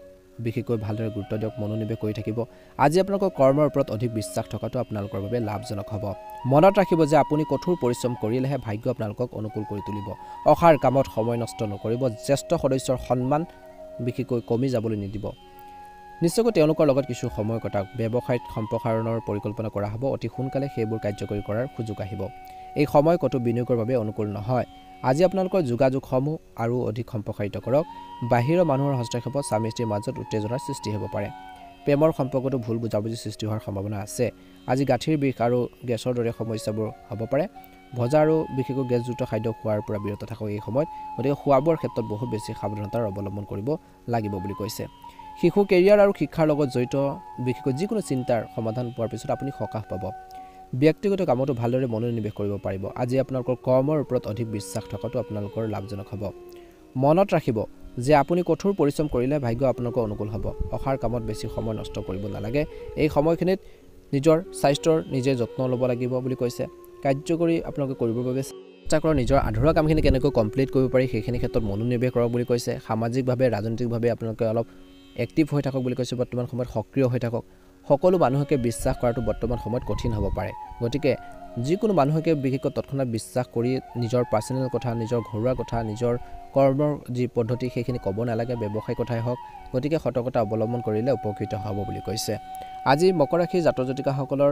বিশেষকৈ ভালদৰে গুৰুত্ব দিয়ক মনোনিৱেশ কৰি থাকিব আজি আপোনালোকৰ কৰ্মৰ ওপৰত অধিক বিশ্বাস থকাটো আপোনালোকৰ বাবে লাভজনক হ'ব মনত ৰাখিব যে আপুনি কঠোৰ পৰিশ্ৰম কৰিলেহে ভাগ্য আপোনালোকক অনুকূল কৰি তুলিব অসাৰ কামত সময় নষ্ট নকৰিব জ্যেষ্ঠ সদস্যৰ সন্মান বিশেষকৈ কমি যাবলৈ নিদিব নিশ্চয়কৈ তেওঁলোকৰ লগত কিছু সময় কটাওক ব্যৱসায়িক সম্প্ৰসাৰণৰ পৰিকল্পনা কৰা হ'ব অতি সোনকালে সেইবোৰ কাৰ্যকৰী কৰাৰ সুযোগ আহিব এই সময় কতো বিনিয়োগৰ বাবে অনুকূল নহয় আজি আপোনালোকৰ যোগাযোগসমূহ আৰু অধিক সম্প্ৰসাৰিত কৰক বাহিৰৰ মানুহৰ হস্তক্ষেপত স্বামী-স্ত্ৰীৰ মাজত উত্তেজনাৰ সৃষ্টি হ'ব পাৰে প্ৰেমৰ সম্পৰ্কতো ভুল বুজাবুজি সৃষ্টি হোৱাৰ সম্ভাৱনা আছে আজি গাঁঠিৰ বিষ আৰু গেছৰ দৰে সমস্যাবোৰ হ'ব পাৰে ভজা আৰু বিশেষকৈ গেছযুক্ত খাদ্য খোৱাৰ পৰা বিৰত থাকক এই সময়ত গতিকে খোৱা-বোৱাৰ ক্ষেত্ৰত বহুত বেছি সাৱধানতাৰ অৱলম্বন কৰিব লাগিব বুলি কৈছে শিশু কেৰিয়াৰ আৰু শিক্ষাৰ লগত জড়িত বিশেষকৈ যিকোনো চিন্তাৰ সমাধান পোৱাৰ পিছত আপুনি সকাহ পাব ব্যক্তিগত কামতো ভালদৰে মনোনিৱেশ কৰিব পাৰিব আজি আপোনালোকৰ কৰ্মৰ ওপৰত অধিক বিশ্বাস থকাটো আপোনালোকৰ লাভজনক হ'ব মনত ৰাখিব যে আপুনি কঠোৰ পৰিশ্ৰম কৰিলে ভাগ্য আপোনালোকৰ অনুকূল হ'ব অসাৰ কামত বেছি সময় নষ্ট কৰিব নালাগে এই সময়খিনিত নিজৰ স্বাস্থ্যৰ নিজে যত্ন ল'ব লাগিব বুলি কৈছে কাৰ্যকৰী আপোনালোকে কৰিবৰ বাবে চেষ্টা কৰক নিজৰ আধৰুৱা কামখিনি কেনেকৈ কমপ্লিট কৰিব পাৰি সেইখিনি ক্ষেত্ৰত মনোনিৱেশ কৰক বুলি কৈছে সামাজিকভাৱে ৰাজনৈতিকভাৱে আপোনালোকে অলপ এক্টিভ হৈ থাকক বুলি কৈছে বৰ্তমান সময়ত সক্ৰিয় হৈ থাকক সকলো মানুহকে বিশ্বাস কৰাটো বৰ্তমান সময়ত কঠিন হ'ব পাৰে গতিকে যিকোনো মানুহকে বিশেষকৈ তৎক্ষণাত বিশ্বাস কৰি নিজৰ পাৰ্চনেল কথা নিজৰ ঘৰুৱা কথা নিজৰ কৰ্মৰ যি পদ্ধতি সেইখিনি ক'ব নালাগে ব্যৱসায় কথাই হওক গতিকে সতৰ্কতা অৱলম্বন কৰিলে উপকৃত হ'ব বুলি কৈছে আজি মকৰ ৰাশিৰ জাতক-জাতিকাসকলৰ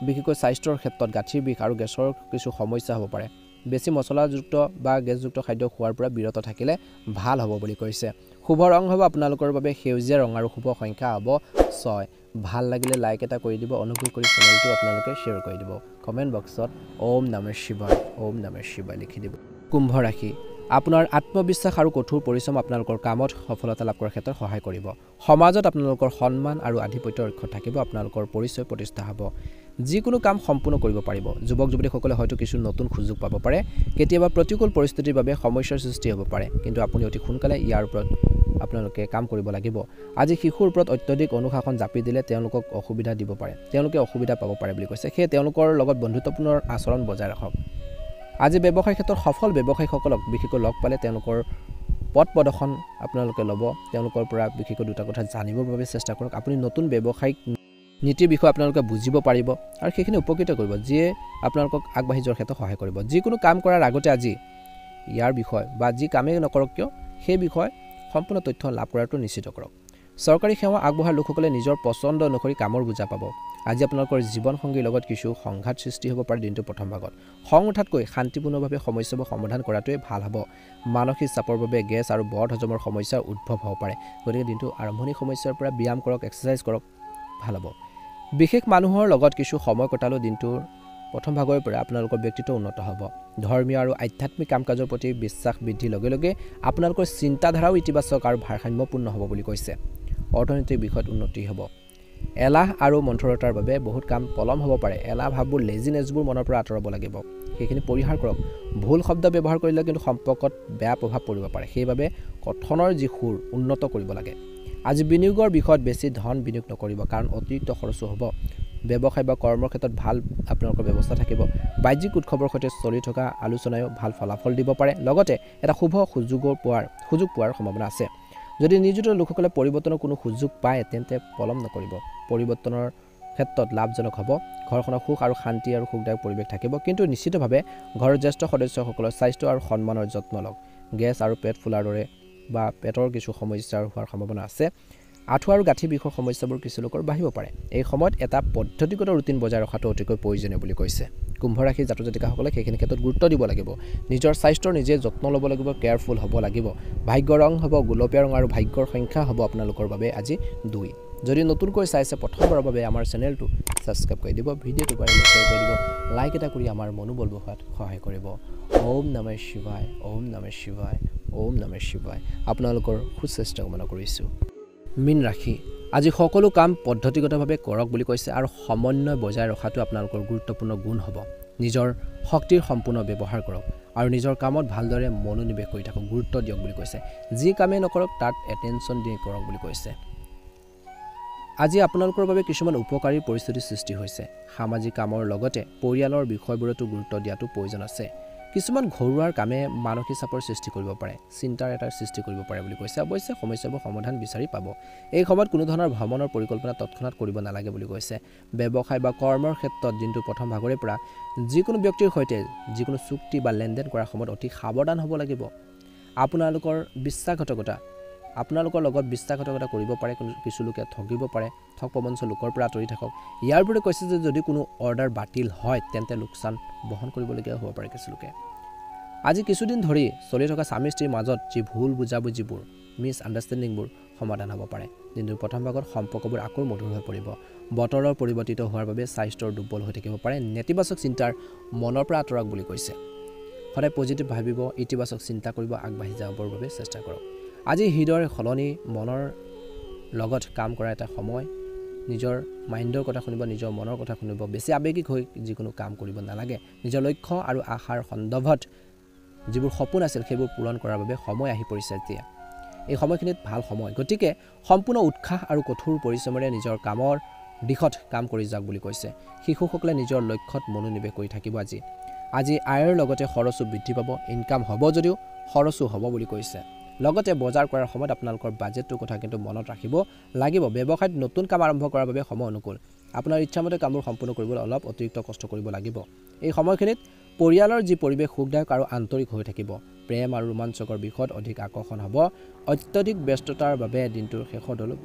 বিশেষকৈ স্বাস্থ্যৰ ক্ষেত্ৰত গাঁঠিৰ বিষ আৰু গেছৰ কিছু সমস্যা হ'ব পাৰে বেছি মছলাযুক্ত বা গেছযুক্ত খাদ্য খোৱাৰ পৰা বিৰত থাকিলে ভাল হ'ব বুলি কৈছে শুভ ৰং হ'ব আপোনালোকৰ বাবে সেউজীয়া ৰং আৰু শুভ সংখ্যা হ'ব 6 ভাল লাগিলে লাইক এটা কৰি দিব অনুগ্ৰহ কৰি চেনেলটো আপোনালোকে শ্বেয়াৰ কৰি দিব কমেন্ট বক্সত ওম নমঃ শিৱায় লিখি দিব কুম্ভ ৰাশি আপোনাৰ আত্মবিশ্বাস আৰু কঠোৰ পৰিশ্ৰম আপোনালোকৰ কামত সফলতা লাভ কৰাৰ ক্ষেত্ৰত সহায় কৰিব সমাজত আপোনালোকৰ সন্মান আৰু আধিপত্য ৰক্ষা থাকিব আপোনালোকৰ পৰিচয় প্ৰতিষ্ঠা হ'ব যিকোনো কাম সম্পূৰ্ণ কৰিব পাৰিব যুৱক যুৱতীসকলে হয়তো কিছু নতুন সুযোগ পাব পাৰে কেতিয়াবা প্ৰতিকূল পৰিস্থিতিৰ বাবে সমস্যাৰ সৃষ্টি হ'ব পাৰে কিন্তু আপুনি অতি সোনকালে ইয়াৰ ওপৰত আপোনালোকে কাম কৰিব লাগিব আজি শিশুৰ ওপৰত অত্যধিক অনুশাসন জাপি দিলে তেওঁলোকক অসুবিধা দিব পাৰে তেওঁলোকে অসুবিধা পাব পাৰে বুলি কৈছে সেই তেওঁলোকৰ লগত বন্ধুত্বপূৰ্ণ আচৰণ বজাই ৰাখক আজি ব্যৱসায়ৰ ক্ষেত্ৰত সফল ব্যৱসায়ীসকলক বিশেষকৈ লগ পালে তেওঁলোকৰ পথ প্ৰদৰ্শন আপোনালোকে ল'ব তেওঁলোকৰ পৰা বিশেষকৈ দুটা কথা জানিবৰ বাবে চেষ্টা কৰক আপুনি নতুন ব্যৱসায়িক নীতিৰ বিষয়ে আপোনালোকে বুজিব পাৰিব আৰু সেইখিনি উপকৃত কৰিব যিয়ে আপোনালোকক আগবাঢ়ি যোৱাৰ ক্ষেত্ৰত সহায় কৰিব যিকোনো কাম কৰাৰ আগতে আজি ইয়াৰ বিষয় বা যি কামেই নকৰক কিয় সেই বিষয় সম্পূৰ্ণ তথ্য লাভ কৰাটো নিশ্চিত কৰক চৰকাৰী সেৱা আগবঢ়োৱা লোকসকলে নিজৰ পছন্দ অনুসৰি কামৰ বুজা পাব আজি আপোনালোকৰ জীৱন সংগীৰ লগত কিছু সংঘাত সৃষ্টি হ'ব পাৰে দিনটো প্ৰথম ভাগত খং উঠাতকৈ শান্তিপূৰ্ণভাৱে সমস্যাবোৰ সমাধান কৰাটোৱে ভাল হ'ব মানসিক চাপৰ বাবে গেছ আৰু বদ হজমৰ সমস্যাৰ উদ্ভৱ হ'ব পাৰে গতিকে দিনটো আৰম্ভণি সমস্যাৰ পৰা ব্যায়াম কৰক এক্সাৰসাইজ কৰক ভাল হ'ব বিশেষ মানুহৰ লগত কিছু সময় কটালেও দিনটোৰ প্ৰথম ভাগৰ পৰা আপোনালোকৰ ব্যক্তিত্ব উন্নত হ'ব ধৰ্মীয় আৰু আধ্যাত্মিক কাম-কাজৰ প্ৰতি বিশ্বাস বৃদ্ধিৰ লগে লগে আপোনালোকৰ চিন্তাধাৰাও ইতিবাচক আৰু ভাৰসাম্যপূৰ্ণ হ'ব বুলি কৈছে অৰ্থনৈতিক বিষয়ত উন্নতি হ'ব এলাহ আৰু মন্থৰতাৰ বাবে বহুত কাম পলম হ'ব পাৰে এলাহ ভাববোৰ লেজিনেছবোৰ মনৰ পৰা আঁতৰাব লাগিব সেইখিনি পৰিহাৰ কৰক ভুল শব্দ ব্যৱহাৰ কৰিলে কিন্তু সম্পৰ্কত বেয়া প্ৰভাৱ পৰিব পাৰে সেইবাবে কথনৰ যি সুৰ উন্নত কৰিব লাগে আজি বিনিয়োগৰ বিষয়ত বেছি ধন বিনিয়োগ নকৰিব কাৰণ অতিৰিক্ত খৰচ হ'ব ব্যৱসায় বা কৰ্মৰ ক্ষেত্ৰত ভাল আপোনালোকৰ ব্যৱস্থা থাকিব বাহ্যিক উৎসৱৰ সৈতে চলি থকা আলোচনায়ো ভাল ফলাফল দিব পাৰে লগতে এটা শুভ সুযোগ পোৱাৰ সম্ভাৱনা আছে যদি নিয়োজিত লোকসকলে পৰিৱৰ্তনৰ কোনো সুযোগ পায় তেন্তে পলম নকৰিব পৰিৱৰ্তনৰ ক্ষেত্ৰত লাভজনক হ'ব ঘৰখনৰ সুখ আৰু শান্তি আৰু সুখদায়ক পৰিৱেশ থাকিব কিন্তু নিশ্চিতভাৱে ঘৰৰ জ্যেষ্ঠ সদস্যসকলৰ স্বাস্থ্য আৰু সন্মানৰ যত্ন লওক গেছ আৰু পেট ফুলাৰ দৰে বা পেটৰ কিছু সমস্যাৰ হোৱাৰ সম্ভাৱনা আছে আঁঠুৱা আৰু গাঁঠি বিষৰ সমস্যাবোৰ কিছু লোকৰ বাঢ়িব পাৰে এই সময়ত এটা পদ্ধতিগত ৰুটিন বজাই ৰখাটো অতিকৈ প্ৰয়োজনীয় বুলি কৈছে কুম্ভ ৰাশিৰ জাতক জাতিকাসকলে সেইখিনি ক্ষেত্ৰত গুৰুত্ব দিব লাগিব নিজৰ স্বাস্থ্যৰ নিজে যত্ন ল'ব লাগিব কেয়াৰফুল হ'ব লাগিব ভাগ্যৰ ৰং হ'ব গোলপীয়া ৰং আৰু ভাগ্যৰ সংখ্যা হ'ব আপোনালোকৰ বাবে আজি 2 যদি নতুনকৈ চাইছে প্ৰথমবাৰৰ বাবে আমাৰ চেনেলটো সাবস্ক্ৰাইব কৰি দিব ভিডিঅ'টো পাৰিলে শ্বেয়াৰ কৰি দিব লাইক এটা কৰি আমাৰ মনোবল বঢ়োৱাত সহায় কৰিব ওম নমঃ শিৱায় ওম নমঃ শিৱায় ওম নমঃ শিৱায় আপোনালোকৰ সুস্বাস্থ্য কামনা কৰিছোঁ মীন ৰাশি আজি সকলো কাম পদ্ধতিগতভাৱে কৰক বুলি কৈছে আৰু সমন্বয় বজাই ৰখাটো আপোনালোকৰ গুৰুত্বপূৰ্ণ গুণ হ'ব নিজৰ শক্তিৰ সম্পূৰ্ণ ব্যৱহাৰ কৰক আৰু নিজৰ কামত ভালদৰে মনোনিৱেশ কৰি থাকক গুৰুত্ব দিয়ক বুলি কৈছে যি কামেই নকৰক তাত এটেনশ্যন দি কৰক বুলি কৈছে আজি আপোনালোকৰ বাবে কিছুমান উপকাৰী পৰিস্থিতিৰ সৃষ্টি হৈছে সামাজিক কামৰ লগতে পৰিয়ালৰ বিষয়বোৰতো গুৰুত্ব দিয়াটো প্ৰয়োজন আছে কিছুমান ঘৰুৱাৰ কামে মানসিক চাপৰ সৃষ্টি কৰিব পাৰে চিন্তাৰ এটা সৃষ্টি কৰিব পাৰে বুলি কৈছে অৱশ্যে সমস্যাবোৰ সমাধান বিচাৰি পাব এই সময়ত কোনো ধৰণৰ ভ্ৰমণৰ পৰিকল্পনা তৎক্ষণাত কৰিব নালাগে বুলি কৈছে ব্যৱসায় বা কৰ্মৰ ক্ষেত্ৰত দিনটো প্ৰথম ভাগৰে পৰা যিকোনো ব্যক্তিৰ সৈতে যিকোনো চুক্তি বা লেনদেন কৰাৰ সময়ত অতি সাৱধান হ'ব লাগিব আপোনালোকৰ লগত বিশ্বাসঘাতকতা কৰিব পাৰে কিছু লোকে ঠগিব পাৰে ঠগ প্ৰবঞ্চ লোকৰ পৰা আঁতৰি থাকক ইয়াৰ পৰা কৈছে যে যদি কোনো অৰ্ডাৰ বাতিল হয় তেন্তে লোকচান বহন কৰিবলগীয়া হ'ব পাৰে কিছু লোকে আজি কিছুদিন ধৰি চলি থকা স্বামী স্ত্ৰীৰ মাজত যি ভুল বুজাবুজিবোৰ মিছ আণ্ডাৰষ্টেণ্ডিংবোৰ সমাধান হ'ব পাৰে দিনটোৰ প্ৰথম ভাগত সম্পৰ্কবোৰ আকৌ মধুৰ হৈ পৰিব বতৰৰ পৰিৱৰ্তিত হোৱাৰ বাবে স্বাস্থ্যৰ দুৰ্বল হৈ থাকিব পাৰে নেতিবাচক চিন্তাৰ মনৰ পৰা আঁতৰাক বুলি কৈছে সদায় পজিটিভ ভাবিব ইতিবাচক চিন্তা কৰিব আগবাঢ়ি যাবৰ বাবে চেষ্টা কৰক আজি হৃদয়ৰ সলনি মনৰ লগত কাম কৰা এটা সময় নিজৰ মাইণ্ডৰ কথা শুনিব নিজৰ মনৰ কথা শুনিব বেছি আৱেগিক হৈ যিকোনো কাম কৰিব নালাগে নিজৰ লক্ষ্য আৰু আশাৰ সন্দৰ্ভত যিবোৰ সপোন আছিল সেইবোৰ পূৰণ কৰাৰ বাবে সময় আহি পৰিছে এতিয়া এই সময়খিনিত ভাল সময় গতিকে সম্পূৰ্ণ উৎসাহ আৰু কঠোৰ পৰিশ্ৰমেৰে নিজৰ কামৰ দিশত কাম কৰি যাওক বুলি কৈছে শিশুসকলে নিজৰ লক্ষ্যত মনোনিৱেশ কৰি থাকিব আজি আয়ৰ লগতে খৰচো বৃদ্ধি পাব ইনকাম হ'ব যদিও খৰচো হ'ব বুলি কৈছে লগতে বজাৰ কৰাৰ সময়ত আপোনালোকৰ বাজেটটোৰ কথা কিন্তু মনত ৰাখিব লাগিব ব্যৱসায়ত নতুন কাম আৰম্ভ কৰাৰ বাবে সময় অনুকূল আপোনাৰ ইচ্ছামতে কামবোৰ সম্পূৰ্ণ কৰিবলৈ অলপ অতিৰিক্ত কষ্ট কৰিব লাগিব এই সময়খিনিত পৰিয়ালৰ যি পৰিৱেশ সুখদায়ক আৰু আন্তৰিক হৈ থাকিব প্ৰেম আৰু ৰোমাঞ্চকৰ বিষয়ত অধিক আকৰ্ষণ হ'ব অত্যধিক ব্যস্ততাৰ বাবে দিনটোৰ শেষত অলপ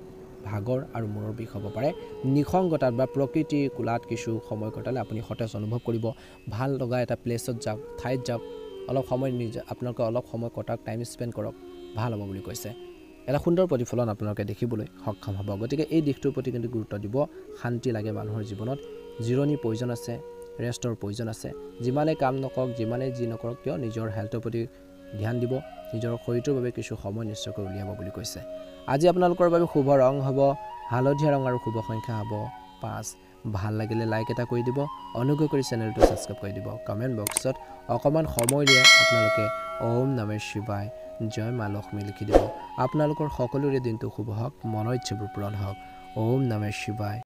ভাগৰ আৰু মূৰৰ বিষ হ'ব পাৰে নিসংগতাত বা প্ৰকৃতিৰ কোলাত কিছু সময় কটালে আপুনি সতেজ অনুভৱ কৰিব ভাল লগা এটা প্লেছত যাওক ঠাইত যাওক অলপ সময় আপোনালোকে অলপ সময় কটাওক টাইম স্পেণ্ড কৰক ভাল হ'ব বুলি কৈছে এটা সুন্দৰ প্ৰতিফলন আপোনালোকে দেখিবলৈ সক্ষম হ'ব গতিকে এই দিশটোৰ প্ৰতি কিন্তু গুৰুত্ব দিব শান্তি লাগে মানুহৰ জীৱনত জিৰণিৰ প্ৰয়োজন আছে ৰেষ্টৰ প্ৰয়োজন আছে যিমানে কাম নকৰক যিমানে যি নকৰক কিয় নিজৰ হেল্থৰ প্ৰতি ধ্যান দিব নিজৰ শৰীৰটোৰ বাবে কিছু সময় নিশ্চয়কৈ উলিয়াব বুলি কৈছে আজি আপোনালোকৰ বাবে শুভ ৰং হ'ব হালধীয়া ৰং আৰু শুভ সংখ্যা হ'ব 5 ভাল লাগিলে লাইক এটা কৰি দিব অনুগ্ৰহ কৰি চেনেলটো সাবস্ক্ৰাইব কৰি দিব কমেন্ট বক্সত অকমান সময় দিয়ে আপোনালোকে ওম নমঃ শিৱায় জয় মা লক্ষ্মী লিখি দিব আপোনালোকৰ সকলোৰে দিনটো শুভ হওক মনৰ ইচ্ছাবোৰ পূৰণ হওক ওম নমঃ শিৱায়